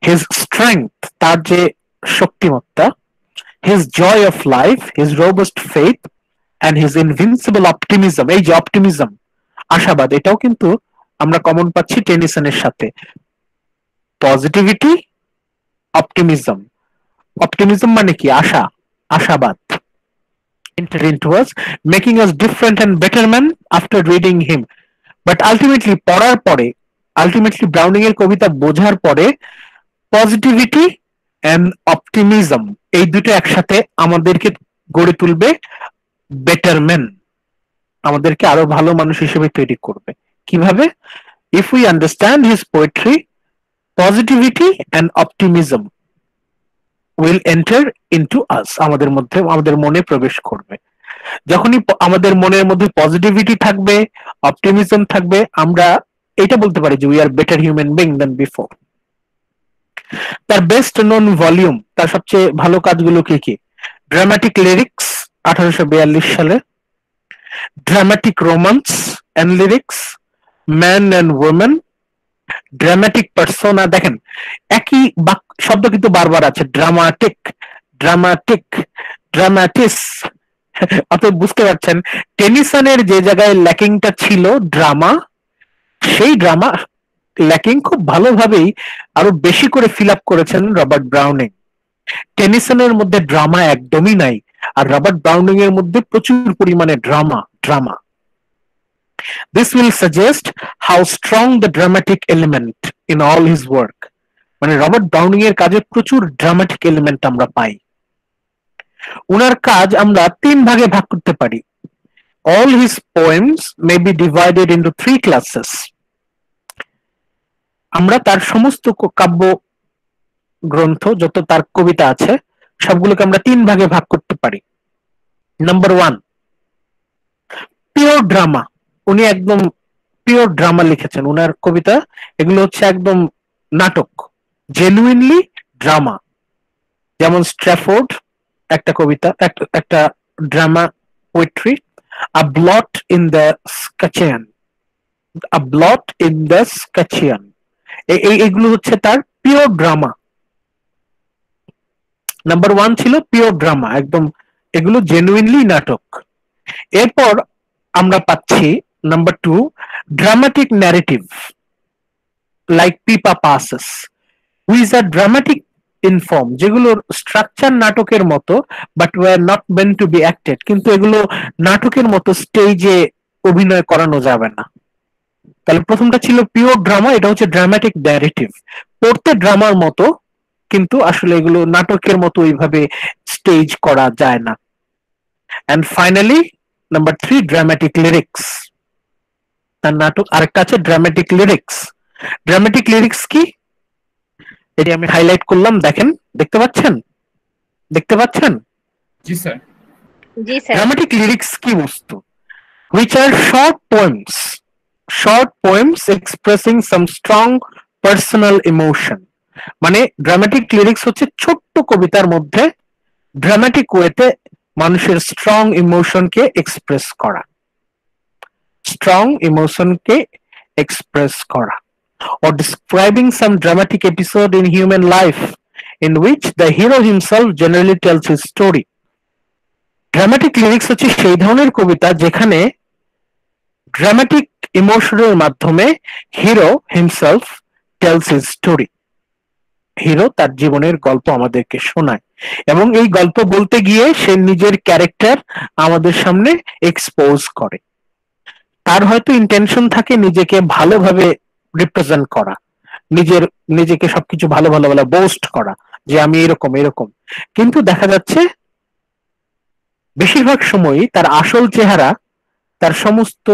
হিজ স্ট্রেংথ, তার যে শক্তিমত্তা, his joy of life, his robust faith and his invincible optimism, এই যে অপটিমিজম, আশাবাদ, এটাও কিন্তু আমরা কমন পাচ্ছি টেনিসনের সাথে। Positivity, optimism. অপটিমিজম মানে কি? আশা, আশাবাদ। Enter into us, making us different and better men after reading him. But ultimately পড়ার পরে, আলটিমেটলি ব্রাউনিং এর কবিতা বোঝার পরে, পজিটিভিটি এন্ড অপটিমিজম এই দুটো একসাথে আমাদেরকে গড়ে তুলবে বেটার মেন, আমাদেরকে আরো ভালো মানুষ হিসেবে তৈরি করবে। কিভাবে? If we understand his poetry, positivity and optimism will enter into us, আমাদের মধ্যে, আমাদের মনে প্রবেশ করবে। যখনই আমাদের মনের মধ্যে পজিটিভিটি থাকবে, অপটিমিজম থাকবে, আমরা এটা বলতে পারি যে we are better human being than before. তার বেস্ট নোন ভলিউম, তার সবচেয়ে ভালো কাজগুলো কি কি? ড্রামাটিক লিরিক্স 1842 সালে, dramatic romance and lyrics, man and women, dramatic persona. দেখেন একই শব্দ কিন্তু বারবার আছে, ড্রামাটিক, ড্রামাটিক, ড্রামাটিস। অতএব বুঝতে পারছেন টেনিসনের যে জায়গায় ল্যাকিংটা ছিল ড্রামা, সেই ড্রামা ল্যাকিং খুব ভালোভাবেই আরো বেশি করে ফিল আপ করেছেন রবার্ট ব্রাউনিং। টেনিসনের মধ্যে ড্রামা একদমই নাই, আর রবার্ট ব্রাউনিং এর মধ্যে প্রচুর পরিমাণে drama. This will suggest how strong the dramatic element in all his work. মানে রবার্ট ব্রাউনিং এর কাজে প্রচুর ড্রামাটিক এলিমেন্ট আমরা পাই। উনার কাজ আমরা 3 ভাগে ভাগ করতে পারি। All his poems may be divided into 3 classes. আমরা তার সমস্ত কাব্য গ্রন্থ, যত তার কবিতা আছে, সবগুলোকে আমরা 3 ভাগে ভাগ করতে পারি। Number 1, pure drama. উনি একদম পিওর ড্রামা লিখেছেন। উনার কবিতা এগুলো হচ্ছে একদম নাটক, জেনুইনলি ড্রামা। যেমন স্ট্র্যাফোর্ড একটা কবিতা, একটা drama poetry, a blot in the scutcheon, a blot in the scutcheon, এইগুলো হচ্ছে তার পিওর ড্রামা। নাম্বার 1 ছিল পিওর ড্রামা, একদম এগুলো জেনুইনলি নাটক। এরপর আমরা পাচ্ছি number 2, dramatic narrative like Pippa Passes, which are dramatic in form, যেগুলোর স্ট্রাকচার নাটকের মতো, but were not meant to be acted, কিন্তু এগুলো নাটকের মতো স্টেজে অভিনয় করানো যাবে না। তাহলে প্রথমটা ছিল পিওর ড্রামা, এটা হচ্ছে ড্রামাটিক ন্যারেটিভ, পড়তে ড্রামার মতো, কিন্তু আসলে এগুলো নাটকের মতো ওইভাবে স্টেজ করা যায় না। And finally number 3, dramatic lyrics. তার নাটক আরেকটা আছে ড্রামাটিক লিরিক্স। ড্রামাটিক লিরিক্স কি? এটি আমি হাইলাইট করলাম, দেখেন, দেখতে পাচ্ছেন? জি স্যার। ড্রামাটিক লিরিক্স কি বস্তু? which are short poems expressing some strong personal emotion. মানে ড্রামাটিক লিরিক্স হচ্ছে ছোট্ট কবিতার মধ্যে ড্রামাটিক ওয়েতে মানুষের স্ট্রং ইমোশনকে এক্সপ্রেস করা, or describing some dramatic episode in human life in which the hero himself generally tells his story. Dramatic lyrics হচ্ছে সেই ধরনের কবিতা যেখানে ড্রামাটিক ইমোশনের মাধ্যমে hero himself tells his story, hero তার জীবনের গল্প আমাদেরকে শোনায়, এবং এই গল্প বলতে গিয়ে সে নিজের ক্যারেক্টার আমাদের সামনে এক্সপোজ করে। তার হয়তো ইন্টেনশন থাকে নিজেকে ভালোভাবে রিপ্রেজেন্ট করা, নিজেকে সবকিছু ভালো বলে বোস্ট করা যে আমি এরকম, কিন্তু দেখা যাচ্ছে বেশিরভাগ সময়ই তার আসল চেহারা তার সমস্ত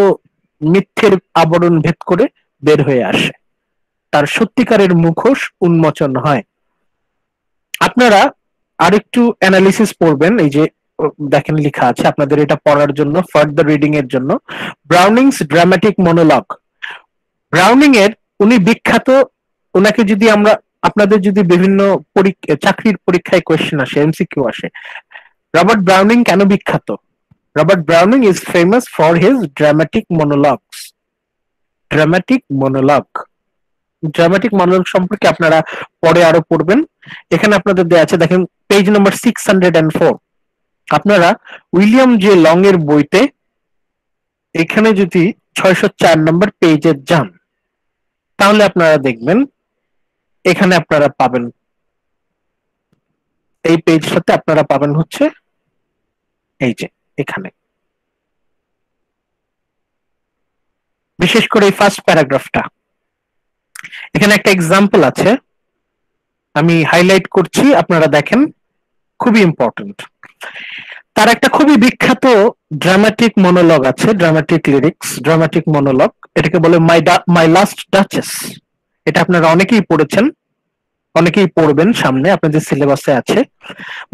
মিথ্যের আবরণ ভেদ করে বের হয়ে আসে, তার সত্যিকারের মুখোশ উন্মোচন হয়। আপনারা আরেকটু অ্যানালিসিস পড়বেন, এই যে দেখেন লেখা আছে আপনাদের এটা পড়ার জন্য, ফার্দার রিডিং এর জন্য। ব্রাউনিংস ড্রামাটিক মনোলগ। ব্রাউনিং এর উনি বিখ্যাত, ওনাকে যদি আমরা আপনাদের যদি বিভিন্ন চাকরির পরীক্ষায় কোয়েশ্চেন আসে, এমসিকিউ আসে, রবার্ট ব্রাউনিং কেন বিখ্যাত? Robert Browning is famous for his dramatic monologues. Dramatic monologue, dramatic monologue সম্পর্কে আপনারা পরে আরো পড়বেন। এখানে আপনাদের দেয়া আছে, দেখেন পেজ নাম্বার 604। আপনারা উইলিয়াম জে লং এর বইতে এখানে যদি 604 নম্বর পেজে যান, তাহলে আপনারা দেখবেন এখানে আপনারা পাবেন, এই পেজটাতে আপনারা পাবেন হচ্ছে এই যে এখানে, বিশেষ করে এই ফার্স্ট প্যারাগ্রাফটা। এখানে একটা এক্সাম্পল আছে, আমি হাইলাইট করছি, আপনারা দেখেন, খুবই ইম্পর্টেন্ট। তার একটা খুবই বিখ্যাত ড্রামাটিক মনোলগ আছে, ড্রামাটিক লিরিক্স, ড্রামাটিক মনোলগ, এটাকে বলে মাই লাস্ট ডাচেস। এটা আপনারা অনেকেই পড়েছেন, অনেকেই পড়বেন, সামনে আপনাদের সিলেবাসে আছে।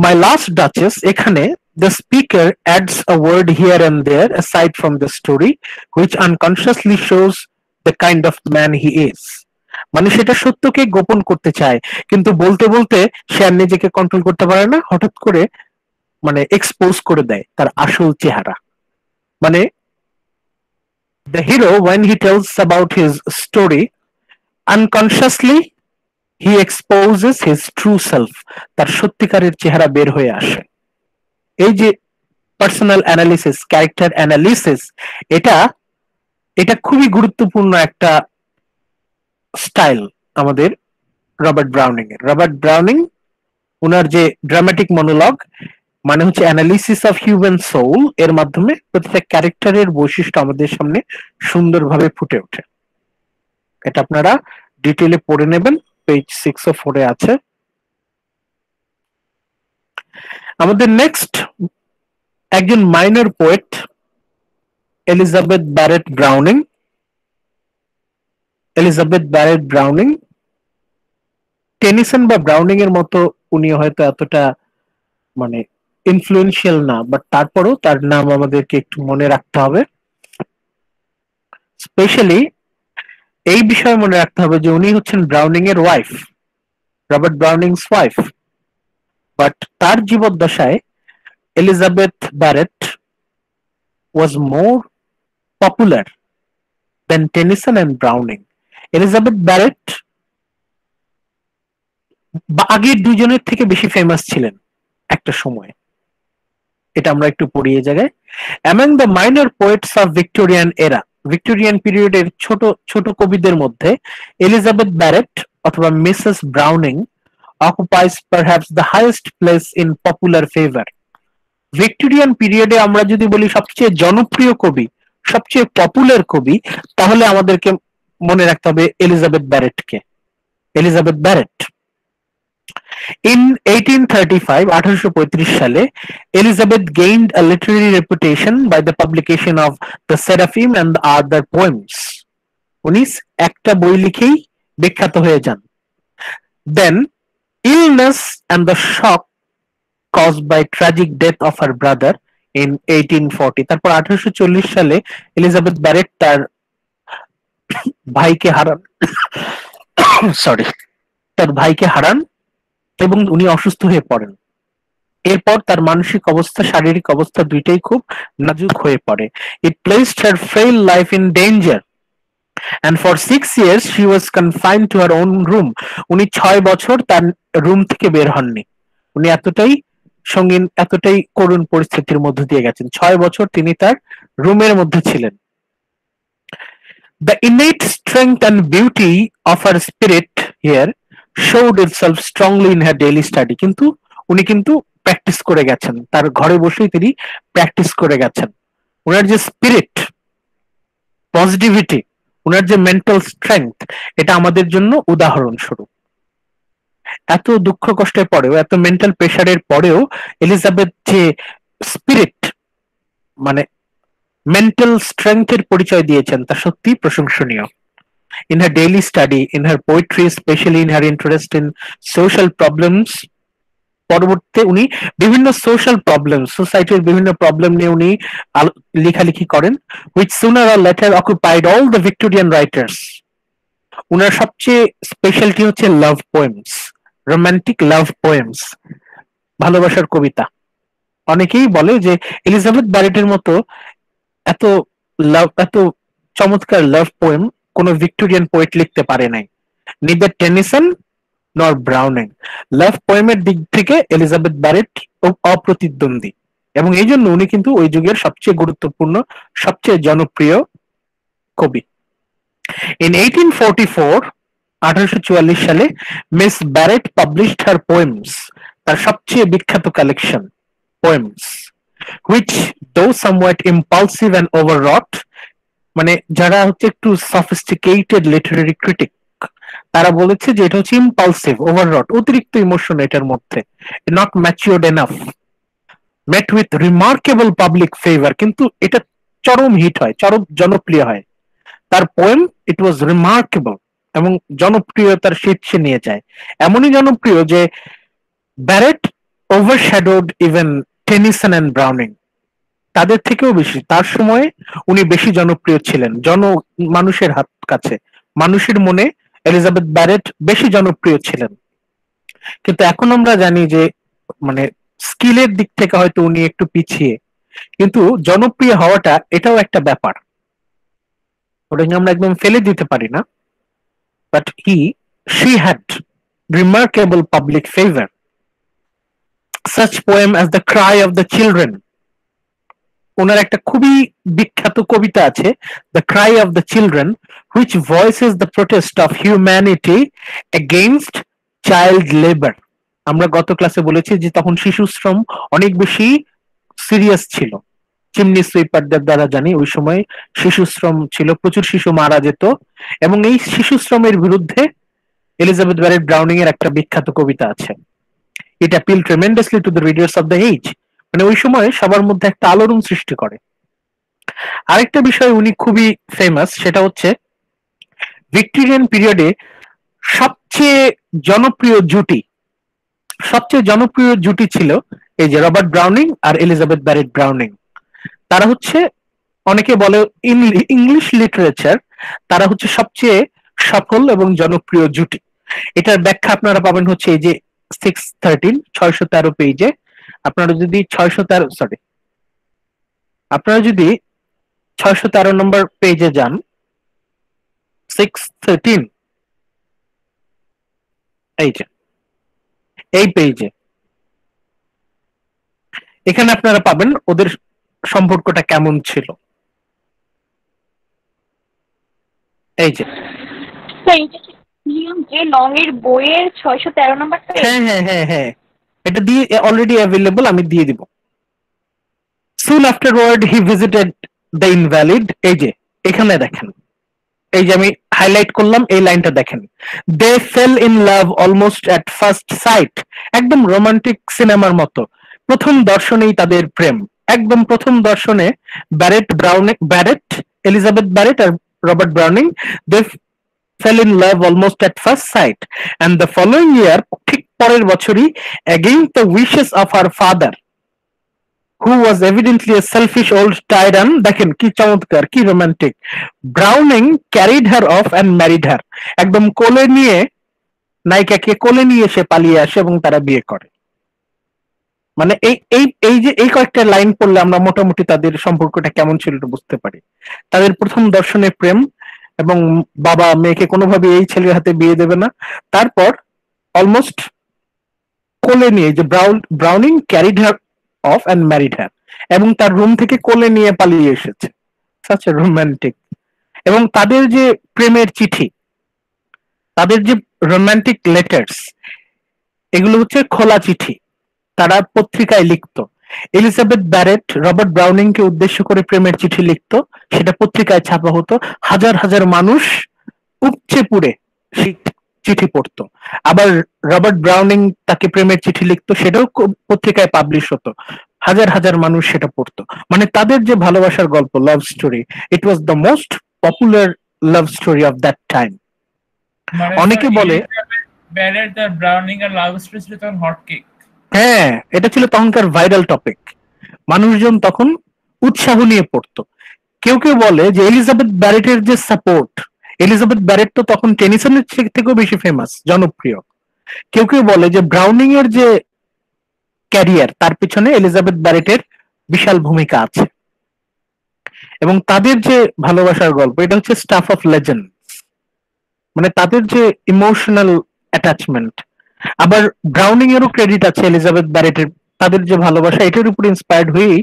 মাই লাস্ট ডাচেস, এখানে the speaker adds a word here and there aside from the story which unconsciously shows the kind of man he is. মানে সেটা সত্যকে গোপন করতে চায়, কিন্তু বলতে বলতে সে আর নিজেকে কন্ট্রোল করতে পারে না, হঠাৎ করে মানে এক্সপোজ করে দেয় তার আসল চেহারা। মানে the hero when he tells about his story unconsciously he exposes his true self, তার সত্যিকারের চেহারা বের হয়ে আসে। এই যে পার্সোনাল অ্যানালিসিস, ক্যারেক্টার অ্যানালিসিস, এটা এটা খুবই গুরুত্বপূর্ণ একটা স্টাইল আমাদের রবার্ট ব্রাউনিং এর। রবার্ট ব্রাউনিং ওনার যে ড্রামাটিক মনোলগ মানে হচ্ছে অ্যানালিসিস অফ হিউম্যান সোল, এর মাধ্যমে প্রত্যেকটা ক্যারেক্টারের বৈশিষ্ট্য আমাদের সামনে সুন্দরভাবে ফুটে ওঠে। এটা আপনারা ডিটেইলে পড়ে নেবেন, পেজ 604 এ আছে। আমাদের নেক্সট একজন minor poet, Elizabeth Barrett Browning. Elizabeth Barrett Browning Tennyson বা ব্রাউনিং এর মতো উনি হয়তো এতটা মানে ইনফ্লুয়েন্সিয়াল না, বাট তারপরেও তার নাম আমাদেরকে একটু মনে রাখতে হবে। স্পেশালি এই বিষয়ে মনে রাখতে হবে যে উনি হচ্ছেন ব্রাউনিং এর ওয়াইফ, রবার্ট ব্রাউনিংস ওয়াইফ। বাট তার জীবদ্দশায় Elizabeth Barrett was more popular than Tennyson and Browning. Elizabeth Barrett আগের দুজনের থেকে বেশি ফেমাস ছিলেন একটা সময়ে, এটা আমরা একটু পড়ি এই জায়গায়। Among the minor poets of Victorian era, Victorian পিরিয়ডের ছোট ছোট কবিদের মধ্যে এলিজাবেথ ব্যারেট অথবা Mrs Browning occupies perhaps the highest place in popular favor. Victorian পিরিয়ডে আমরা যদি বলি সবচেয়ে জনপ্রিয় কবি, সবচেয়ে পপুলার কবি, তাহলে আমাদেরকে মনে রাখতে হবে এলিজাবেথ ব্যারেটকে। এলিজাবেথ ব্যারেট in 1835 সালে Elizabeth gained a literary reputation by the publication of the Seraphim and the other poems. উনি একটা বই লিখেই বিখ্যাত হয়ে যান। Then illness and the shock caused by tragic death of her brother in 1840, তারপর 1840 সালে Elizabeth Barrett তার ভাইকে হারান, সরি, তার ভাইকে হারান এবং উনি অসুস্থ হয়ে পড়েন। এরপর তার মানসিক অবস্থা, শারীরিক অবস্থা দুইটাই খুব নাজুক হয়ে পড়ে। It placed her frail life in danger and for 6 years she was confined to her own room. উনি 6 বছর তার রুম থেকে বের হননি। উনি এতটাই সঙ্গীন, এতটাই করুণ পরিস্থিতির মধ্য দিয়ে গেছেন, 6 বছর তিনি তার রুমের মধ্যে ছিলেন। The innate strength and beauty of her spirit here showed itself strongly in her daily study. কিন্তু উনি কিন্তু প্র্যাকটিস করে গেছেন, তার ঘরে বসেই তিনি প্র্যাকটিস করে গেছেন। ওনার যে স্পিরিট, পজিটিভিটি, ওনার যে মেন্টাল স্ট্রেংথ, এটা আমাদের জন্য উদাহরণস্বরূপ। এত দুঃখ কষ্টের পরেও, এত মেন্টাল প্রেসারের পরেও এলিজাবেথ যে স্পিরিট মানে মেন্টাল স্ট্রেংথের পরিচয় দিয়েছেন তা সত্যি প্রশংসনীয়। in her daily study, in her poetry, especially in her interest in social problems. পরবর্তীতে উনি বিভিন্ন সোশ্যাল প্রবলেম, সোসাইটির বিভিন্ন প্রবলেম নিয়ে উনি লেখালেখি করেন, which sooner or later occupied all the Victorian writers. উনার সবচেয়ে স্পেশালিটি হচ্ছে লাভ পোয়েমস, রোমান্টিক লাভ পোয়েমস, ভালোবাসার কবিতা। অনেকেই বলে যে এলিজাবেথ ব্যারেটের মতো এত চমৎকার লাভ পোয়েম কোন ভিক্টোরিয়ান পোয়েট লিখতে পারে নাই, নিদার টেনিসন নর ব্রাউনিং। লাভ পোয়েমের দিক থেকে এলিজাবেথ ব্যারেট অপ্রতিদ্বন্দ্বী, এবং এই জন্য উনি কিন্তু ওই যুগের সবচেয়ে গুরুত্বপূর্ণ, সবচেয়ে জনপ্রিয় কবি। In 1844, 1844 সালে মিস ব্যারেট পাবলিশড হার পোয়েমস, তার সবচেয়ে বিখ্যাত collection poems, which though somewhat impulsive and overwrought, মানে যারা হচ্ছে একটু সফিস্টিকেটেড লিটারারি ক্রিটিক তারা বলেছে যে এটা হচ্ছে ইম্পালসিভ, ওভাররট, অতিরিক্ত ইমোশন এটার মধ্যে, not matured enough, met with remarkable public favor, কিন্তু এটা চরম হিট হয়, চরম জনপ্রিয় হয়। তার পোয়েম ইট ওয়াজ রিমার্কেবল, এবং জনপ্রিয়তার শীর্ষে নিয়ে যায়, এমনই জনপ্রিয় যে Barrett overshadowed even Tennyson and Browning, তাদের থেকেও বেশি তার সময়ে উনি বেশি জনপ্রিয় ছিলেন মানুষের কাছে, মানুষের মনে এলিজাবেথ ব্যারেট বেশি জনপ্রিয় ছিলেন। কিন্তু এখন আমরা জানি যে মানে স্কিলের দিক থেকে হয়তো উনি একটু পিছিয়ে, কিন্তু জনপ্রিয় হওয়াটা এটাও একটা ব্যাপার, ওটাকে আমরা একদম ফেলে দিতে পারি না। But she had remarkable public favor. Such poem as The Cry of the Children, ওনার একটা খুবই বিখ্যাত কবিতা আছে, The Cry of the Children, which voices the protest of humanity against child labor. আমরা গত ক্লাসে বলেছি যে তখন শিশু শ্রম অনেক বেশি সিরিয়াস ছিল, চিমনি সুইপারদের দ্বারা জানি ওই সময় শিশু শ্রম ছিল, প্রচুর শিশু মারা যেত, এবং এই শিশু শ্রমের বিরুদ্ধে এলিজাবেথ ব্যারেট ব্রাউনিং এর একটা বিখ্যাত কবিতা আছে, It appealed tremendously to the readers of the age, মানে ওই সময় সবার মধ্যে একটা আলোড়ন সৃষ্টি করে। আরেকটা বিষয় উনি খুবই ফেমাস, সেটা হচ্ছে ভিক্টোরিয়ান পিরিয়ডে সবচেয়ে জনপ্রিয় জুটি ছিল এই যে রবার্ট ব্রাউনিং আর এলিজাবেথ ব্যারেট ব্রাউনিং। তারা হচ্ছে, অনেকে বলে ইংলিশ লিটারেচার তারা হচ্ছে সবচেয়ে সফল এবং জনপ্রিয় জুটি। এটার ব্যাখ্যা আপনারা পাবেন হচ্ছে এই যে 613 পেজে। আপনারা যদি 613 নম্বর পেজে যান, 613 এই পেজে, এখানে আপনারা পাবেন ওদের সম্পর্কটা কেমন ছিল। এই যে লং এর বইয়ের 613 নম্বরটা, হ্যাঁ, এটা দিয়ে অলরেডি অ্যাভেলেবল, আমি দিয়ে দিব। Soon afterward he visited the invalid, এই যে এখানে দেখেন, এই যে আমি হাইলাইট করলাম এই লাইনটা দেখেন, they fell in love almost at first sight, একদম রোমান্টিক সিনেমার মতো, প্রথম দর্শনেই তাদের প্রেম, একদম প্রথম দর্শনে এলিজাবেথ ব্যারেট আর Robert Browning, they fell in love almost at first sight, and the following year, ঠিক পরের বছরই, against the wishes of her father, who was evidently a selfish old tyrant, দেখেন কি চমৎকার, কি romantic, Browning carried her off and married her, একদম কোলে নিয়ে, নায়িকাকে কোলে নিয়ে সে পালিয়ে আসে এবং তারা বিয়ে করে। মানে এই যে এই কয়েকটা লাইন পড়লে আমরা মোটামুটি তাদের সম্পর্কটা কেমন ছিল বুঝতে পারি। তাদের প্রথম দর্শনে প্রেম, এবং বাবা মেয়েকে কোনোভাবে এই ছেলের হাতে বিয়ে দেবে না, তারপর অলমোস্ট কোলে নিয়ে, যে Browning carried her off and married her, এবং তার রুম থেকে কোলে নিয়ে পালিয়ে এসেছে, সাচ এ রোমান্টিক। এবং তাদের যে প্রেমের চিঠি, তাদের যে রোমান্টিক লেটার্স, এগুলো হচ্ছে খোলা চিঠি, তারা পত্রিকায় লিখতো। এলিজাবেথ ব্যারেট রবার্ট ব্রাউনিং কে উদ্দেশ্য করে প্রেমের চিঠি লিখতো, সেটা পত্রিকায় ছাপা হতো, হাজার হাজার মানুষ উপচে পুড়ে সেই চিঠি পড়তো। আবার রবার্ট ব্রাউনিং তাকে প্রেমের চিঠি লিখতো, সেটাও পত্রিকায় পাবলিশ হতো, হাজার হাজার মানুষ সেটা পড়তো। মানে তাদের যে ভালোবাসার গল্প, love story, it was the most popular love story of that time. মানে অনেকে বলে ব্যারেট তার ব্রাউনিং এর লাভ স্টোরি ছিল তখন হট কেক। হ্যাঁ, এটা ছিল তখনকার ভাইরাল টপিক, মানুষজন তখন উৎসাহ নিয়ে পড়তো। কেউ কেউ বলে যে এলিজাবেথ ব্যারেটের যে সাপোর্ট, এলিজাবেথ ব্যারেট তো তখন টেনিসনের থেকেও বেশি ফেমাস, জনপ্রিয়। কেউ কেউ বলে যে ব্রাউনিং এর যে ক্যারিয়ার, তার পিছনে এলিজাবেথ ব্যারেটের বিশাল ভূমিকা আছে, এবং তাদের যে ভালোবাসার গল্প, এটা হচ্ছে স্টাফ অফ লেজেন্ড, মানে তাদের যে ইমোশনাল অ্যাটাচমেন্ট। আবার ব্রাউনিং এরও ক্রেডিট আছে এলিজাবেথ ব্যারেটের, তাদের যে ভালোবাসা, এটার উপর ইন্সপায়ার্ড হয়েই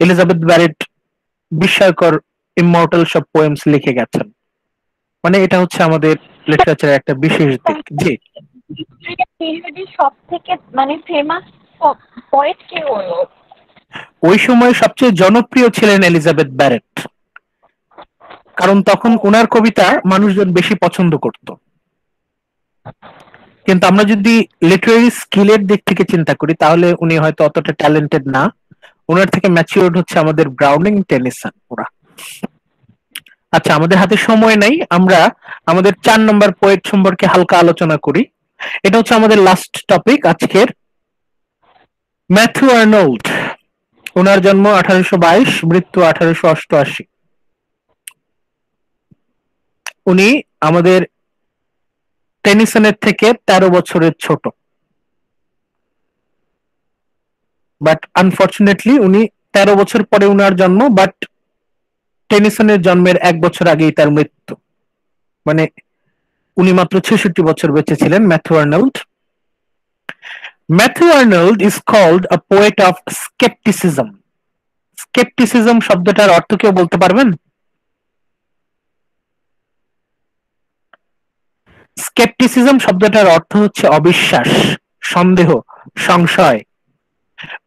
এলিজাবেথ ব্যারেট বিস্ময়কর ইমমর্টাল সব পোয়েমস লিখে গেছেন। মানে এটা হচ্ছে আমাদের লিটারেচারের একটা বিশেষ দিক। জি, পিরিয়ডের সব থেকে মানে ফেমাস পয়েট কে হলো? ওই সময় সবচেয়ে জনপ্রিয় ছিলেন এলিজাবেথ ব্যারেট, কারণ তখন ওনার কবিতা মানুষজন বেশি পছন্দ করত। কিন্তু আমরা যদি লিটারেরি স্কিলের দিক থেকে চিন্তা করি, তাহলে উনি হয়তো অতটা ট্যালেন্টেড না। ওনার থেকে ম্যাচিউরড হচ্ছে আমাদের ব্রাউনিং, টেনিসন, ওরা। আচ্ছা, আমাদের হাতে সময় নাই, আমরা আমাদের 4 নম্বর পোয়েট সম্পর্কে হালকা আলোচনা করি। এটা হচ্ছে আমাদের লাস্ট টপিক আজকের। ম্যাথু আর্নল্ড, ওনার জন্ম 1822, মৃত্যু 1888। উনি আমাদের টেনিসনের থেকে 13 বছরের ছোট, বাট আনফরচুনেটলি উনি 13 বছর পরে উনার জন্ম, বাট টেনিসনের জন্মের 1 বছর আগেই তার মৃত্যু। মানে উনি মাত্র 66 বছর বেঁচে ছিলেন, Matthew Arnold. Matthew Arnold is called a poet of scepticism. Scepticism শব্দটার অর্থ কেউ বলতে পারবেন? স্কেপটিসিজম শব্দটার অর্থ হচ্ছে অবিশ্বাস, সন্দেহ, সংশয়।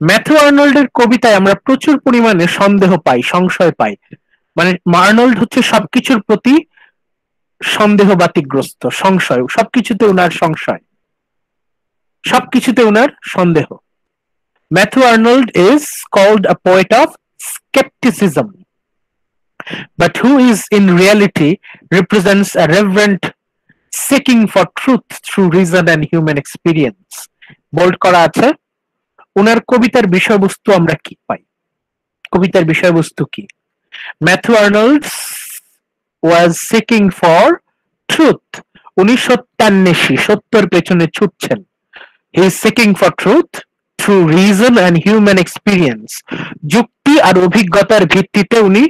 ম্যাথু আর্নল্ডের কবিতায় আমরা প্রচুর পরিমাণে সন্দেহ পাই, সংশয় পাই। মানে আর্নল্ড হচ্ছে সবকিছুর প্রতি সন্দেহবাতিগ্রস্ত, সংশয়, সবকিছুতে উনার সংশয়, সবকিছুতে উনার সন্দেহ। Matthew Arnold is called a poet of skepticism, but who is in reality represents a reverent seeking for truth through reason and human experience. Bold করা আছে। উনার কবিতার বিষয়বস্তু আমরা কি পাই? কবিতার বিষয়বস্তু কি? Matthew Arnold was seeking for truth. উনি সত্যান্বেষী, সত্যের পেছনে ছুটছেন। He is seeking for truth through reason and human experience. যুক্তি আর অভিজ্ঞতার ভিত্তিতে উনি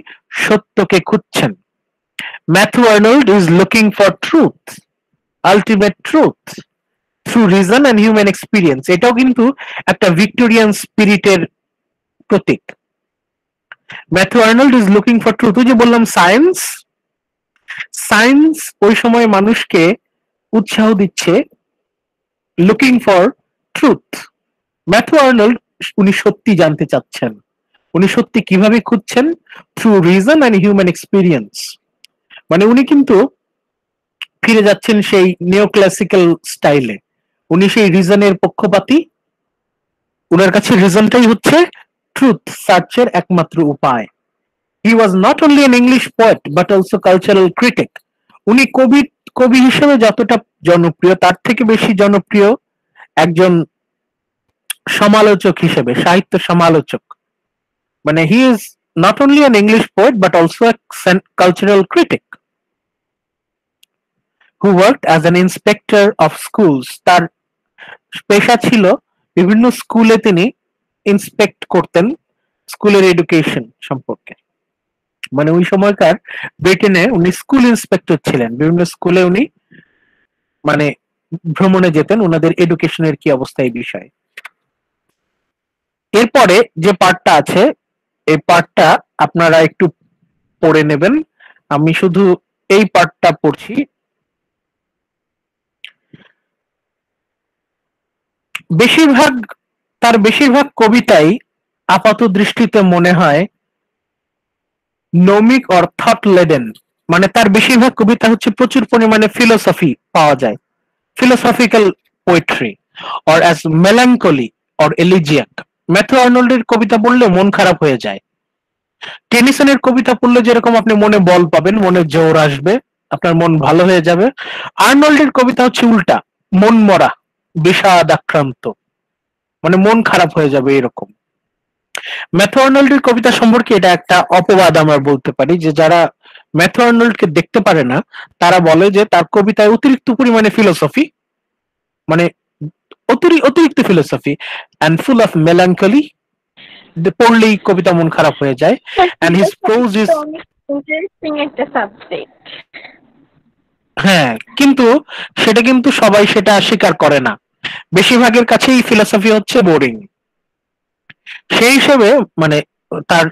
সত্যকে খুঁজছেন। Matthew Arnold is looking for truth, ultimate truth, through reason and human experience. এটাও কিন্তু একটা ভিক্টোরিয়ান স্পিরিটের প্রতীক। Matthew Arnold is looking for truth. ওই যে বললাম সায়েন্স, সায়েন্স ওই সময় মানুষকে উৎসাহ দিচ্ছে looking for truth. Matthew Arnold উনি সত্যি জানতে চাচ্ছেন। উনি সত্যি কিভাবে খুঁজছেন? Through reason and human experience. মানে উনি কিন্তু ফিরে যাচ্ছেন সেই নিওক্লাসিক্যাল স্টাইলে। উনি সেই রিজনের পক্ষপাতী। উনার কাছে রিজনটাই হচ্ছে ট্রুথ সার্চের একমাত্র উপায়। He was not only an English poet but also cultural critic. উনি কবি হিসেবে যতটা জনপ্রিয়, তার থেকে বেশি জনপ্রিয় একজন সমালোচক হিসেবে, সাহিত্য সমালোচক। মানে he is not only an English poet but also a cultural critic who worked as an inspector of schools. তার পেশা ছিল বিভিন্ন স্কুলে তিনি ইন্সপেক্ট করতেন স্কুলের এডুকেশন সম্পর্কে। মানে ওই সময়কার ব্রিটেনে উনি স্কুল ইন্সপেক্টর ছিলেন। বিভিন্ন স্কুলে উনি মানে ভ্রমণে যেতেন, ওনাদের এডুকেশনের কি অবস্থা এই বিষয়ে। এরপরে যে পার্টটা আছে, এই পার্টটা আপনারা একটু পড়ে নেবেন। আমি শুধু এই পার্টটা পড়ছি। তার বেশিরভাগ কবিতাই আপাত দৃষ্টিতে মনে হয় নমিক অর থট লেডেন। মানে তার বেশিরভাগ কবিতা হচ্ছে প্রচুর পরিমাণে ফিলোসফি পাওয়া যায়, philosophical poetry, or as melancholy or elegiac. Matthew আর্নল্ডের কবিতা পড়লে মন খারাপ হয়ে যায়। টেনিসনের কবিতা পড়লে যেরকম আপনি মনে বল পাবেন, মনে জোর আসবে, আপনার মন ভালো হয়ে যাবে। আর্নল্ডের কবিতা হচ্ছে উল্টা, মন মরা, বিষাদ আক্রান্ত, মানে মন খারাপ হয়ে যাবে এরকম। ম্যাথু আর্নল্ডের কবিতা সম্পর্কে এটা একটা অপবাদ আমরা বলতে পারি, যে যারা ম্যাথু আর্নল্ডকে দেখতে পারে না তারা বলে যে তার কবিতায় অতিরিক্ত পরিমাণে ফিলোসফি, মানে অতিরিক্ত ফিলোসফি অ্যান্ড ফুল অফ মেলাঙ্কলি, পড়লেই কবিতা মন খারাপ হয়ে যায়। And his pros is, interesting একটা সাবজেক্ট। হ্যাঁ, কিন্তু সেটা কিন্তু সবাই সেটা স্বীকার করে না, বেশিরভাগের কাছেই ফিলোসফি হচ্ছে বোরিং। সেই হিসেবে মানে তার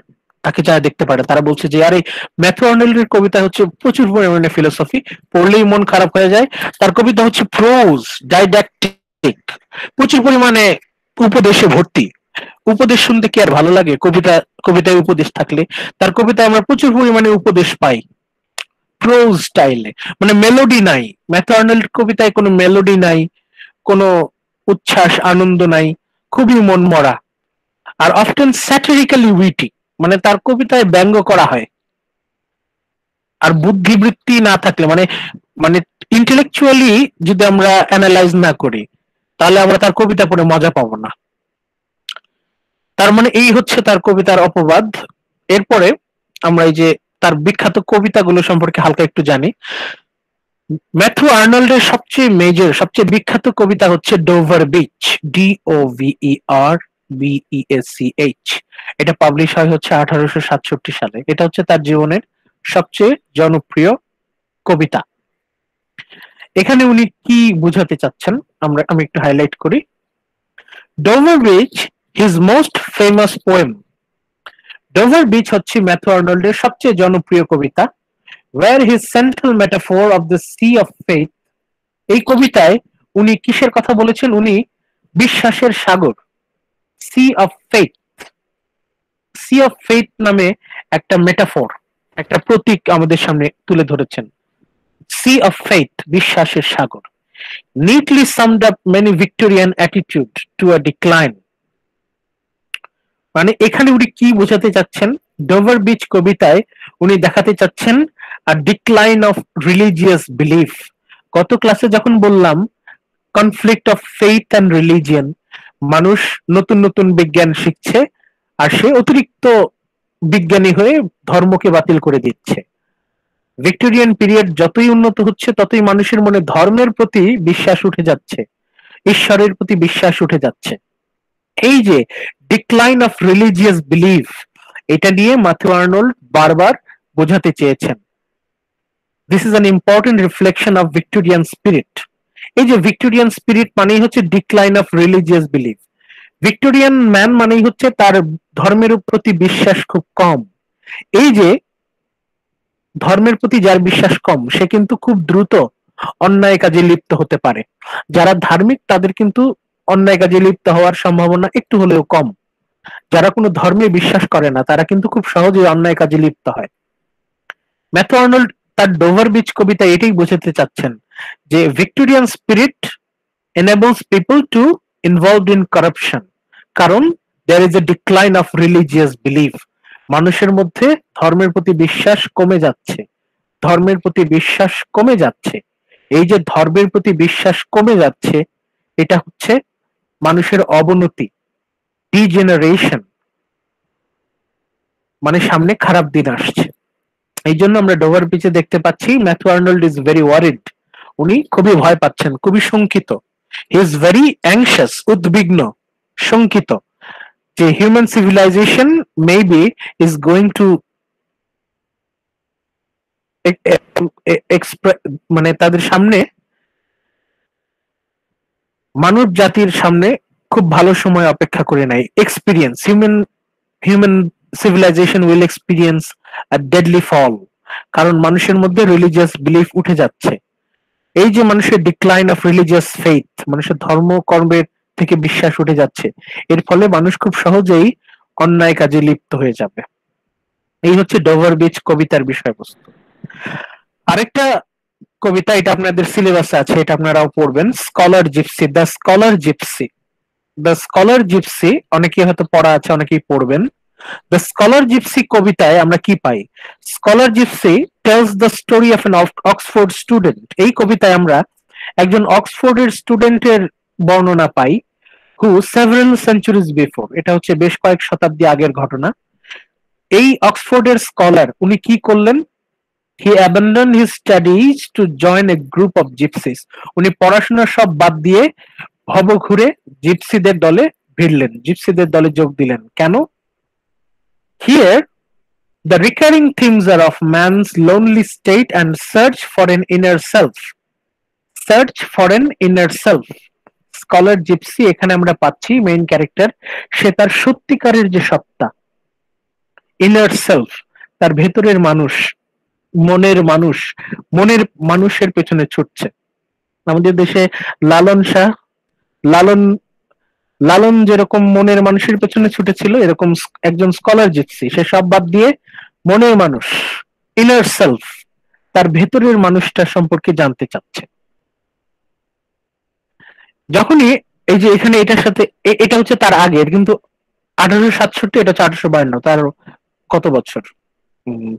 তাকে যারা দেখতে পারে তারা বলছে যে আরে ম্যাথু আর্নল্ডের কবিতা হচ্ছে প্রচুর পরিমাণে ফিলোসফি, পড়লেই মন খারাপ হয়ে যায়। তার কবিতা হচ্ছে প্রোজ, ডাইডাকটিক, প্রচুর পরিমাণে উপদেশে ভর্তি। উপদেশ শুনতে কি আর ভালো লাগে? কবিতায় উপদেশ থাকলে, তার কবিতায় আমরা প্রচুর পরিমাণে উপদেশ পাই প্রোজ স্টাইলে, মানে মেলোডি নাই। ম্যাথু আর্নল্ড কবিতায় কোনো মেলোডি নাই, কোনো উচ্ছ্বাস আনন্দ নাই, খুবই মনমরা। আর অফটেন স্যাটিরিক্যালি উইটি, মানে তার কবিতায় ব্যঙ্গ করা হয়। আর বুদ্ধিবৃত্তি না থাকলে, মানে মানে ইন্টেলেকচুয়ালি যদি আমরা অ্যানালাইজ না করি তাহলে আমরা তার কবিতা পড়ে মজা পাবো না। তার মানে এই হচ্ছে তার কবিতার অপবাদ। এরপরে আমরা এই যে তার বিখ্যাত কবিতাগুলো সম্পর্কে হালকা একটু জানি। ম্যাথু আর্নল্ডের সবচেয়ে বিখ্যাত কবিতা হচ্ছে ডোভার বিচ, DOVERBEACH। এটা পাবলিশ হয় হচ্ছে 1867 সালে। এটা হচ্ছে তার জীবনের সবচেয়ে জনপ্রিয় কবিতা। এখানে উনি কি বুঝাতে চাচ্ছেন আমি একটু হাইলাইট করি। Dover beach, his most famous poem. Dover beach হচ্ছে ম্যাথু আর্নল্ডের সবচেয়ে জনপ্রিয় কবিতা। Where his central metaphor of the sea of faith, এই কবিতায় উনি কিসের কথা বলেছেন? উনি বিশ্বাসের সাগর, sea of faith. Sea of faith নামে একটা মেটাফর, একটা প্রতীক আমাদের সামনে তুলে ধরেছেন। সি অফ ফেথ, বিশ্বাসের সাগর। Neatly summed up many Victorian attitude to a decline, মানে এখানে উনি কি বোঝাতে চাচ্ছেন? ডোভার বিচ কবিতায় উনি দেখাতে চাচ্ছেন a decline of religious belief। গত ক্লাসে যখন বললাম conflict of faith and religion, মানুষ নতুন নতুন বিজ্ঞান শিখছে আর সে অতিরিক্ত বিজ্ঞানী হয়ে ধর্মকে বাতিল করে দিচ্ছে। ভিক্টোরিয়ান পিরিয়ড যতই উন্নত হচ্ছে ততই মানুষের মনে ধর্মের প্রতি বিশ্বাস উঠে যাচ্ছে, ঈশ্বরের প্রতি বিশ্বাস উঠে যাচ্ছে। এই যে ডিক্লাইন অফ রিলিজিয়াস বিলিফ, এটা নিয়ে ম্যাথু আর্নল্ড বারবার বোঝাতে চেয়েছেন। This is an important reflection of Victorian spirit. এই যে ভিক্টোরিয়ান স্পিরিট মানেই হচ্ছে decline of religious belief. Victorian man মানেই হচ্ছে তার ধর্মের প্রতি বিশ্বাস খুব কম। এই যে ধর্মের প্রতি যার বিশ্বাস কম সে কিন্তু খুব দ্রুত অন্যায় কাজে লিপ্ত হতে পারে। যারা ধার্মিক তাদের কিন্তু অন্যায় কাজে লিপ্ত হওয়ার সম্ভাবনা একটু হলেও কম। যারা কোনো ধর্মে বিশ্বাস করে না তারা কিন্তু খুব সহজেই অন্যায় কাজে লিপ্ত হয়। ম্যাথু আর্নল্ড তার ডোভার বিচ কবিতা এটাই বোঝাতে চাচ্ছেন যে Victorian spirit enables people to involved in corruption, কারণ there is a decline of religious belief। মানুষের মধ্যে ধর্মের প্রতি বিশ্বাস কমে যাচ্ছে, ধর্মের প্রতি বিশ্বাস কমে যাচ্ছে। এই যে ধর্মের প্রতি বিশ্বাস কমে যাচ্ছে এটা হচ্ছে মানুষের অবনতি, ডিজেনারেশন, মানে সামনে খারাপ দিন আসছে। এই জন্য আমরা ডোভার বিচে দেখতে পাচ্ছি Matthew Arnold is very worried, উনি খুবই ভয় পাচ্ছেন, খুবই শঙ্কিত। হি ইজ ভেরি অ্যাংশিয়াস, উদ্বিগ্ন, শঙ্কিত যে human civilisation maybe is going to, মানে তাদের সামনে, মানব জাতির সামনে খুব ভালো সময় অপেক্ষা করে নাই। Experience human civilization will experience a deadly fall, কারণ মানুষের মধ্যে রিলিজিয়াস বিলিফ উঠে যাচ্ছে। এই যে মানুষের ডিক্লাইন অফ রিলিজিয়াস ফেইথ, মানুষের ধর্ম কর্মের থেকে বিশ্বাস উঠে যাচ্ছে, এর ফলে মানুষ খুব সহজেই অন্যায় কাজে লিপ্ত হয়ে যাবে। এই হচ্ছে ডোভার বিচ কবিতার বিষয়বস্তু। আরেকটা কবিতা, এটা আপনাদের সিলেবাসে আছে, এটা আপনারাও পড়বেন, Scholar Gipsy, the Scholar Gipsy. অনেকেই হয়তো পড়া আছে, অনেকেই পড়বেন। দ্য স্কলার জিপসি কবিতায় আমরা কি পাই? Scholar gypsy tells the story of an Oxford student. এই কবিতায় আমরা একজন অক্সফোর্ডের স্টুডেন্টের বর্ণনা পাই, হু সেভারাল সেঞ্চুরিজ বিফোর, এটা হচ্ছে বেশ কয়েক শতাব্দী আগের ঘটনা। এই অক্সফোর্ডের স্কলার উনি কি করলেন? হি abandoned his studies to join a group of gypsies. উনি পড়াশোনা সব বাদ দিয়ে ভবঘুরে জিপসিদের দলে ভিড়লেন, জিপসিদের দলে যোগ দিলেন। কেন? Here the recurring themes are of man's lonely state and search for an inner self. Search for an inner self. Scholar Gipsy এখানে আমরা পাচ্ছি মেইন ক্যারেক্টার, সে তার সত্যিকারের যে সত্তা, ইনার সেলফ, তার ভেতরের মানুষ, মনের মানুষ, মনের মানুষের পেছনে ছুটছে। আমাদের দেশে লালন শাহ, লালন লালন যেরকম মনের মানুষের পেছনে ছুটেছিল, এরকম একজন স্কলার জিপসি, সে সব বাদ দিয়ে মনের মানুষ, ইনার সেলফ, তার ভেতরের মানুষটা সম্পর্কে জানতে চাচ্ছে। যখনই এই যে এখানে এটার সাথে এটা হচ্ছে তার আগের, কিন্তু 1867, এটা হচ্ছে 1852, তার কত বছর?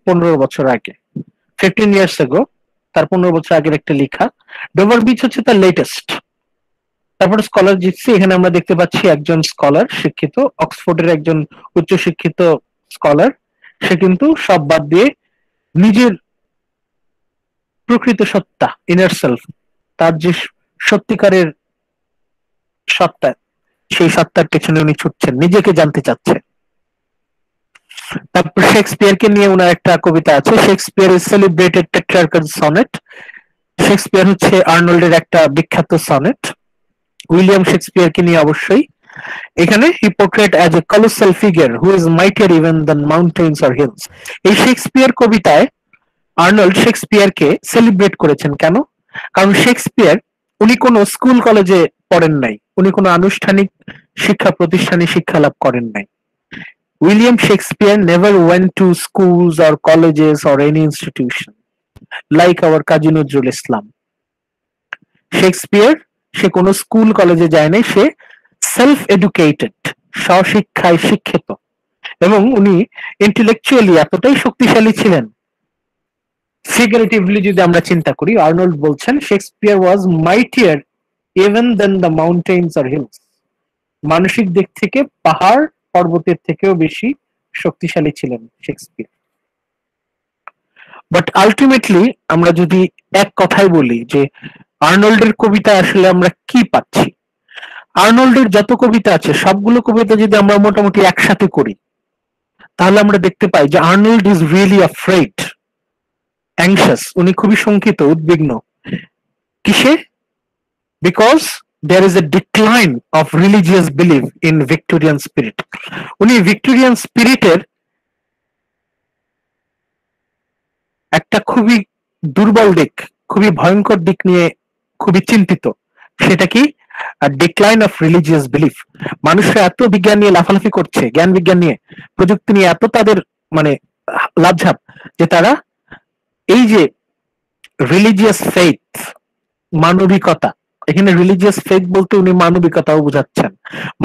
15 বছর আগে, 15 ইয়ার্স এগো, তার 15 বছর আগের একটা লেখা। ডোভার বিচ হচ্ছে তার লেটেস্ট। তারপরে স্কলার জিপসি, এখানে আমরা দেখতে পাচ্ছি একজন স্কলার, শিক্ষিত, অক্সফোর্ডের একজন উচ্চশিক্ষিত স্কলার, সে কিন্তু সব বাদ দিয়ে নিজের প্রকৃত সত্তা, ইনার সেলফ, তার যে সত্যিকারের সত্তা, সেই সত্তার পেছনে উনি ছুটছেন, নিজেকে জানতে চাচ্ছে। তারপর শেক্সপিয়ারকে নিয়ে ওনার একটা কবিতা আছে, Shakespeare is celebrated Petrarchan sonnet. Shakespeare হচ্ছে আর্নল্ডের একটা বিখ্যাত সনেট। উইলিয়াম শেক্সপিয়ারকে নিয়ে অবশ্যই এখানে he portrait as a colossal figure who is mightier even than mountains or hills. এই শেক্সপিয়ার কবিতায় আর্নল্ড শেক্সপিয়ারকে সেলিব্রেট করেছেন। কেন? কারণ শেক্সপিয়ার উনি কোনো স্কুল কলেজে পড়েন নাই, উনি কোনো আনুষ্ঠানিক শিক্ষা প্রতিষ্ঠানে শিক্ষা লাভ করেন নাই। William Shakespeare never went to schools or colleges or any institution like our Kazi Nazrul Islam. Shakespeare সে কোনো স্কুল কলেজে যায় নাই, সে সেলফ এডুকেটেড, স্বশিক্ষায় শিক্ষিত, এবং উনি ইন্টেলেকচুয়ালি এতটাই শক্তিশালী ছিলেন। ফিগারেটিভলি যদি আমরা চিন্তা করি, আর্নল্ড বলছেন Shakespeare was mightier even than the mountains or hills. মানসিক দিক থেকে পাহাড় পর্বতের থেকেও বেশি শক্তিশালী ছিলেন শেক্সপিয়ার। বাট আলটিমেটলি আমরা যদি এক কথায় বলি যে আর্নল্ডের কবিতা আসলে আমরা কি পাচ্ছি, আর্নল্ডের যত কবিতা আছে সবগুলো কবিতা যদি আমরা মোটামুটি একসাথে করি, তাহলে আমরা দেখতে পাই যে Arnold is really afraid, anxious, উনি খুবই শঙ্কিত, উদ্বিগ্ন। কিসে? Because there is a decline of religious belief in Victorian spirit. উনি ভিক্টোরিয়ান স্পিরিটের একটা খুবই দুর্বল দিক, খুবই ভয়ঙ্কর দিক নিয়ে খুবই চিন্তিত। সেটা কি? Decline of religious belief. মানুষরা এত বিজ্ঞান নিয়ে লাফালাফি করছে, জ্ঞান বিজ্ঞান নিয়ে, প্রযুক্তি নিয়ে এত তাদের মানে লাভঝাপ, যে তারা এই যে রিলিজিয়াস ফেইথ, মানবিকতা, এখানে রিলিজিয়াস ফেইথ বলতে উনি মানবিকতাও বোঝাচ্ছেন।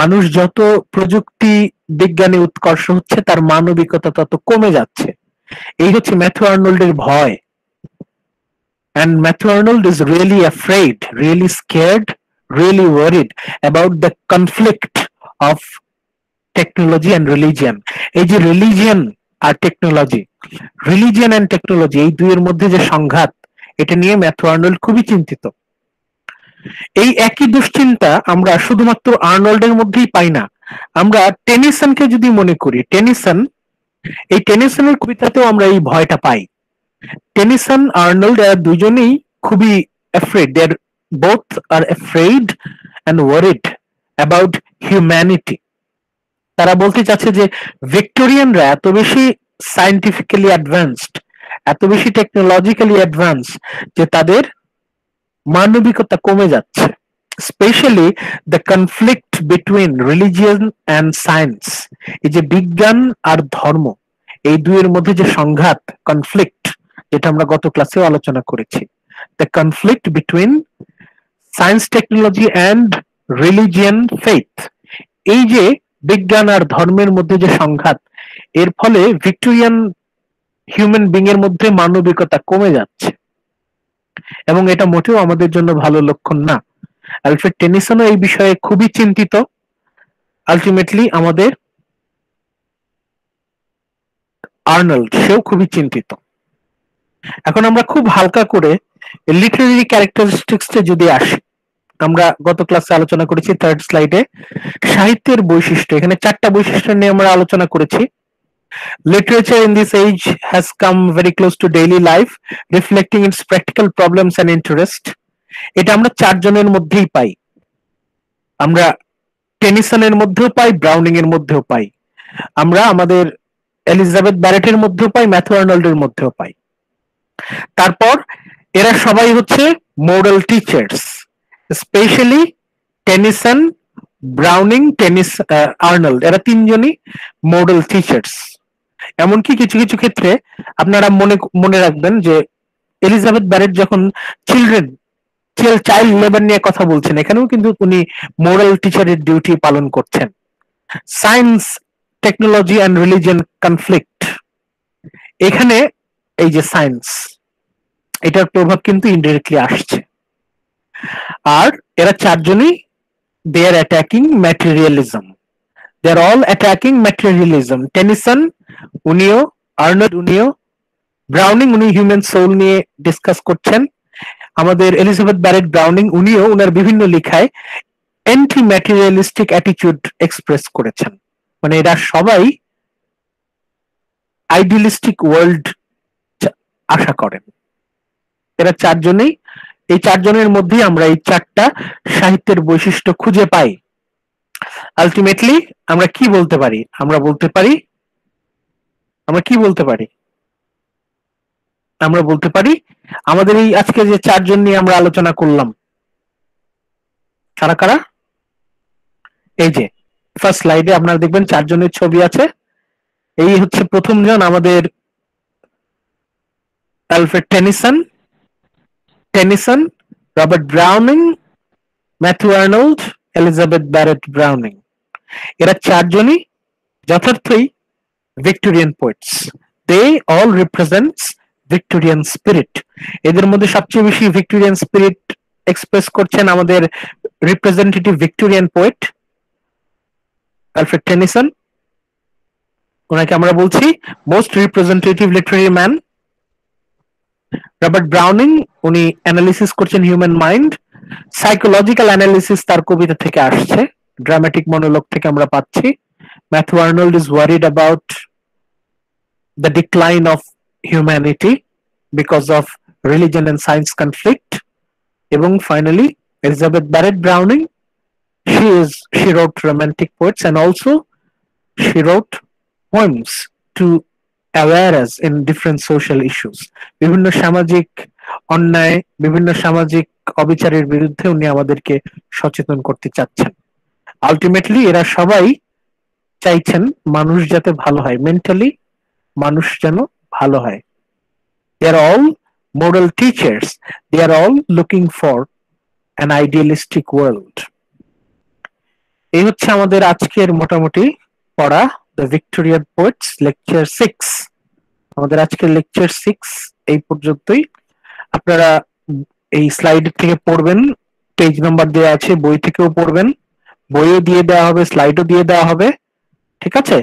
মানুষ যত প্রযুক্তি বিজ্ঞানে উৎকর্ষ হচ্ছে, তার মানবিকতা তত কমে যাচ্ছে। এই হচ্ছে ম্যাথু আর্নল্ডের ভয়। And Matthew Arnold is really afraid, really scared, really worried about the conflict of technology and religion. এই যে রিলিজিয়ন আর টেকনোলজি, রিলিজিয়ন এন্ড টেকনোলজি, এই দুইয়ের মধ্যে যে সংঘাত, এটা নিয়ে ম্যাথু আর্নল্ড খুবই চিন্তিত। এই একই দুশ্চিন্তা আমরা শুধুমাত্র আর্নল্ডের মধ্যেই পাই না, আমরা টেনিসনকে যদি মনে করি, এই টেনিসনের কবিতাতেও আমরা এই ভয়টা পাই। টেনিসন, আর্নল্ড এরা দুজনেই খুবই afraid, they are both are afraid and worried about humanity. তারা বলতে চাচ্ছে যে ভিক্টোরিয়ানরা এত বেশি সায়েন্টিফিক্যালি অ্যাডভান্সড, এত বেশি টেকনোলজিক্যালি অ্যাডভান্স, যে তাদের মানবিকতা কমে যাচ্ছে। Specially the conflict between religion and science, এই যে বিজ্ঞান আর ধর্ম, এই দুইয়ের মধ্যে যে সংঘাত, কনফ্লিক্ট, যেটা আমরা গত ক্লাসেও আলোচনা করেছি, the conflict between science, technology and religion, faith, এই যে বিজ্ঞান আর ধর্মের মধ্যে যে সংঘাত, এর ফলে ভিক্টোরিয়ান হিউম্যান বিং এর মধ্যে মানবিকতা কমে যাচ্ছে, এবং এটা মোটেও আমাদের জন্য ভালো লক্ষণ না। অ্যালফ্রেড টেনিসনও এই বিষয়ে খুবই চিন্তিত। আলটিমেটলি আমাদের আর্নল্ড, সেও খুবই চিন্তিত। এখন আমরা খুব হালকা করে লিটারেরি ক্যারেক্টারিস্টিক্স এ যদি আসি, আমরা গত ক্লাসে আলোচনা করেছি থার্ড স্লাইডে সাহিত্যের বৈশিষ্ট্য। এখানে 4টা বৈশিষ্ট্য নিয়ে আমরা আলোচনা করেছি। Literature in this age has come very close to daily life, reflecting its practical problems and interest. এটা আমরা 4 জনের মধ্যেই পাই। আমরা টেনিসনের মধ্যেও পাই, ব্রাউনিং এর মধ্যেও পাই, আমরা আমাদের এলিজাবেথ ব্যারেটের মধ্যেও পাই, ম্যাথু আর্নল্ডের মধ্যেও পাই। তারপর এরা সবাই হচ্ছে moral teachers, specially Tennyson, Browning, Arnold, এরা তিনজনই মোরাল টিচার্স। এমনকি কিছু কিছু ক্ষেত্রে আপনারা মনে রাখবেন যে এলিজাবেথ ব্যারেট যখন চাইল্ড লেবার নিয়ে কথা বলছেন, এখানেও কিন্তু উনি মোরাল টিচারের ডিউটি পালন করছেন। Science, technology and religion conflict, এখানে এই যে সায়েন্স, এটার প্রভাব কিন্তু ইনডিরেক্টলি আসছে। আর এরা 4 জনই দে আর অ্যাটাকিং ম্যাটেরিয়ালিজম, দে আর অল অ্যাটাকিং ম্যাটেরিয়ালিজম। টেনিসন উনিও, আর্নল্ড উনিও, ব্রাউনিং উনি হিউম্যান সোল নিয়ে ডিসকাস করছেন। আমাদের এলিজাবেথ ব্যারেট ব্রাউনিং উনিও উনার বিভিন্ন লেখায় অ্যান্টি ম্যাটেরিয়ালিস্টিক অ্যাটিটিউড এক্সপ্রেস করেছেন। মানে এরা সবাই আইডিয়ালিস্টিক ওয়ার্ল্ড আশা করেন। এরা 4 জনেই, এই 4 জনের মধ্যেই আমরা এই 4টা সাহিত্যের বৈশিষ্ট্য খুঁজে পাই। আলটিমেটলি আমরা কি বলতে পারি? আমরা বলতে পারি আমাদের এই আজকে যে 4 জন নিয়ে আমরা আলোচনা করলাম, কারা কারা? এই যে ফার্স্ট স্লাইডে আপনারা দেখবেন 4 জনের ছবি আছে। এই হচ্ছে প্রথম জন, আমাদের Alfred Tennyson, Robert Browning, Matthew Arnold, Elizabeth Barrett Browning. এরা 4 জনই যথার্থই Victorian poets. They all represents Victorian spirit. এদের মধ্যে সবচেয়ে বেশি ভিক্টোরিয়ান স্পিরিট এক্সপ্রেস করছেন আমাদের representative Victorian poet Alfred Tennyson. ওনাকে আমরা বলছি most representative literary man. Robert Browning উনি অ্যানালিসিস করছেন হিউম্যান মাইন্ড, সাইকোলজিক্যাল অ্যানালিসিস তার কবিতা থেকে আসছে, ড্রামাটিক মনোলগ থেকে আমরা পাচ্ছি। Matthew Arnold is worried about the decline of humanity because of religion and science conflict. এবং finally Elizabeth Barrett Browning, she wrote romantic poets and also she wrote poems to aware us in different social issues. বিভিন্ন সামাজিক অন্যায়, বিভিন্ন সামাজিক অবিচারের বিরুদ্ধে উনি আমাদেরকে সচেতন করতে চাচ্ছেন। আলটিমেটলি এরা সবাই চাইছেন মানুষ যাতে ভালো হয়, মেন্টালি মানুষ যেন ভালো হয়। They are all moral teachers. They are all looking for an idealistic world. এই হচ্ছে আমাদের আজকের মোটামুটি পড়া দ্য ভিক্টোরিয়ান পোয়েটস লেকচার 6। আমাদের আজকের লেকচার 6 এই পর্যন্তই। আপনারা এই স্লাইড থেকে পড়বেন, পেজ নাম্বার দেওয়া আছে, বই থেকেও পড়বেন, বইও দিয়ে দেওয়া হবে, স্লাইডও দিয়ে দেওয়া হবে, ঠিক আছে?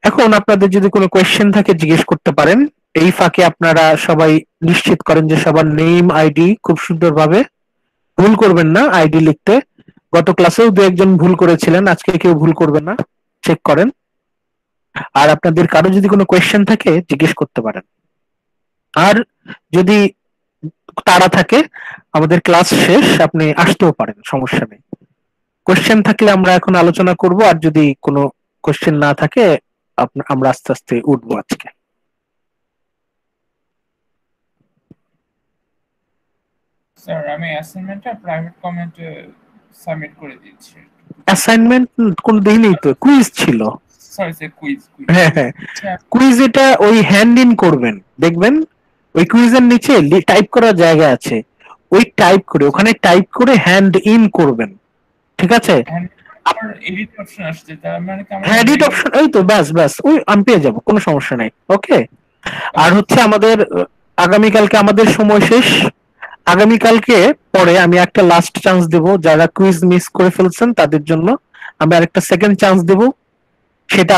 এখন আপনাদের যদি কোনো কোয়েশ্চেন থাকে জিজ্ঞেস করতে পারেন। এই ফাঁকে আপনারা সবাই নিশ্চিত করেন যে সবার নেম, আইডি খুব সুন্দরভাবে, ভুল করবেন না আইডি লিখতে। গত ক্লাসেও 2-1 ভুল করেছিলেন, আজকে কেউ ভুল করবেন না, চেক করেন। আর আপনাদের কারো যদি কোনো কোয়েশ্চেন থাকে জিজ্ঞেস করতে পারেন। আর যদি তাড়া থাকে, আমাদের ক্লাস শেষ, আপনি আসতেও পারেন, সমস্যা নেই। কোয়েশ্চেন থাকলে আমরা এখন আলোচনা করব, আর যদি কোনো কোয়েশ্চেন না থাকে আমরা আস্তে আস্তে উঠবো আজকে। স্যার আমি অ্যাসাইনমেন্টটা প্রাইভেট কমেন্টে সাবমিট করে দিচ্ছি। অ্যাসাইনমেন্ট কোন দিনই তো কুইজ ছিল। Sorry sir, quiz. হ্যাঁ, কুইজ। এটা ওই হ্যান্ড ইন করবেন, দেখবেন ওই কুইজের নিচে টাইপ করার জায়গা আছে, ওই টাইপ করে ওখানে টাইপ করে হ্যান্ড ইন করবেন, ঠিক আছে? আমার এডিট অপশন আসছে, তার মানে কি আমার হ্যাঁ এডিট already- অপশন, এই তো ব্যাস ব্যাস, ওই আমি পেয়ে যাবো, কোনো সমস্যা নাই। ওকে, আর হচ্ছে আমাদের আগামীকালকে আমাদের সময় শেষ। আগামীকালকে পরে আমি একটা লাস্ট চান্স দেব, যারা কুইজ মিস করে ফেলছেন তাদের জন্য আমি আরেকটা সেকেন্ড চান্স দেব। সেটা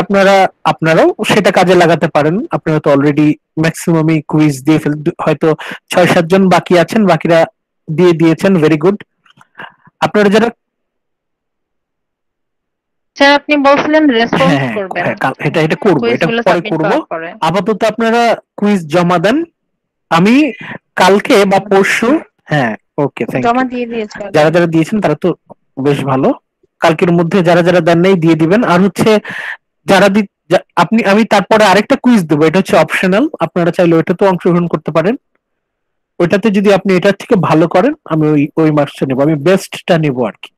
আপনারাও সেটা কাজে লাগাতে পারেন। আপনারা তো অলরেডি ম্যাক্সিমামই কুইজ দিয়ে হয়তো 6-7 জন বাকি আছেন, বাকিরা দিয়ে দিয়েছেন, ভেরি গুড। আপনারা যারা স্যার আপনি বলছিলেন রেসপন্স হ্যাঁ করবেন হ্যাঁ এটা করবো, এটা কুইজগুলো পরে সাবমিট করব। করার পরে। আপাতত আপনারা কুইজ জমা দেন, আমি কালকে বা পরশু, হ্যাঁ ওকে থ্যাংক জমা ইউ। দিয়ে দিয়েছি যারা যারা দিয়েছেন তারা তো বেশ ভালো, কালকের মধ্যে যারা যারা দেন নাই দিয়ে দিবেন। আর হচ্ছে যারা আমি তারপরে আরেকটা কুইজ দেবো, এটা হচ্ছে অপশনাল, আপনারা চাইলে ওইটাতে অংশগ্রহণ করতে পারেন। ওইটাতে যদি আপনি এটার থেকে ভালো করেন আমি ওই মার্কসটা নেবো, আমি বেস্টটা নেবো আর কি।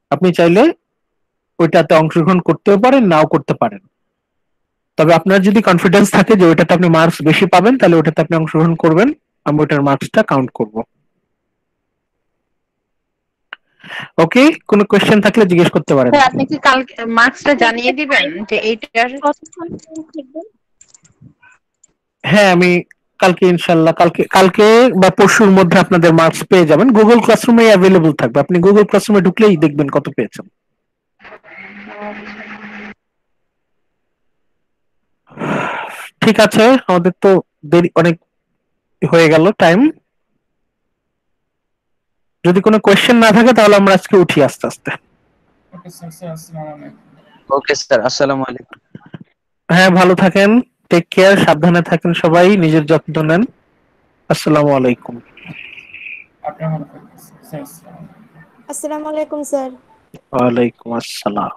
আপনি চাইলে ওইটাতে অংশগ্রহণ করতেও পারেন, নাও করতে পারেন, তবে আপনার যদি কনফিডেন্স থাকে যে ওইটাতে আপনি মার্কস বেশি পাবেন তাহলে ওইটাতে আপনি অংশগ্রহণ করবেন, আমি ওইটার মার্কসটা কাউন্ট করব। ওকে, কোনো কোশ্চেন থাকলে জিজ্ঞেস করতে পারেন। স্যার আপনি কি কালকে মার্কসটা জানিয়ে দিবেন যে এইটার? কতক্ষণ থাকবেন? হ্যাঁ আমি কালকে ইনশাল্লাহ কালকে বা পরশুর মধ্যে আপনাদের মার্কস পেয়ে যাবেন, গুগল ক্লাসরুমে অ্যাভেলেবল থাকবে, আপনি গুগল ক্লাসরুমে ঢুকলেই দেখবেন কত পেয়েছেন। ঠিক আছে, আমাদের তো দেরি অনেক হয়ে গেল টাইম। যদি কোনো কোয়েশ্চেন না থাকে তাহলে আমরা আজকে উঠি আস্তে আস্তে। ওকে স্যার, স্যার আসসালামু আলাইকুম। ওকে স্যার, আসসালামু আলাইকুম। হ্যাঁ ভালো থাকেন, টেক কেয়ার, সাবধানে থাকেন, সবাই নিজের যত্ন নেন। আসসালামু আলাইকুম। আপনার ভালো থাকবেন স্যার। আসসালামু আলাইকুম। আসসালামু আলাইকুম স্যার। ওয়ালাইকুম আসসালাম।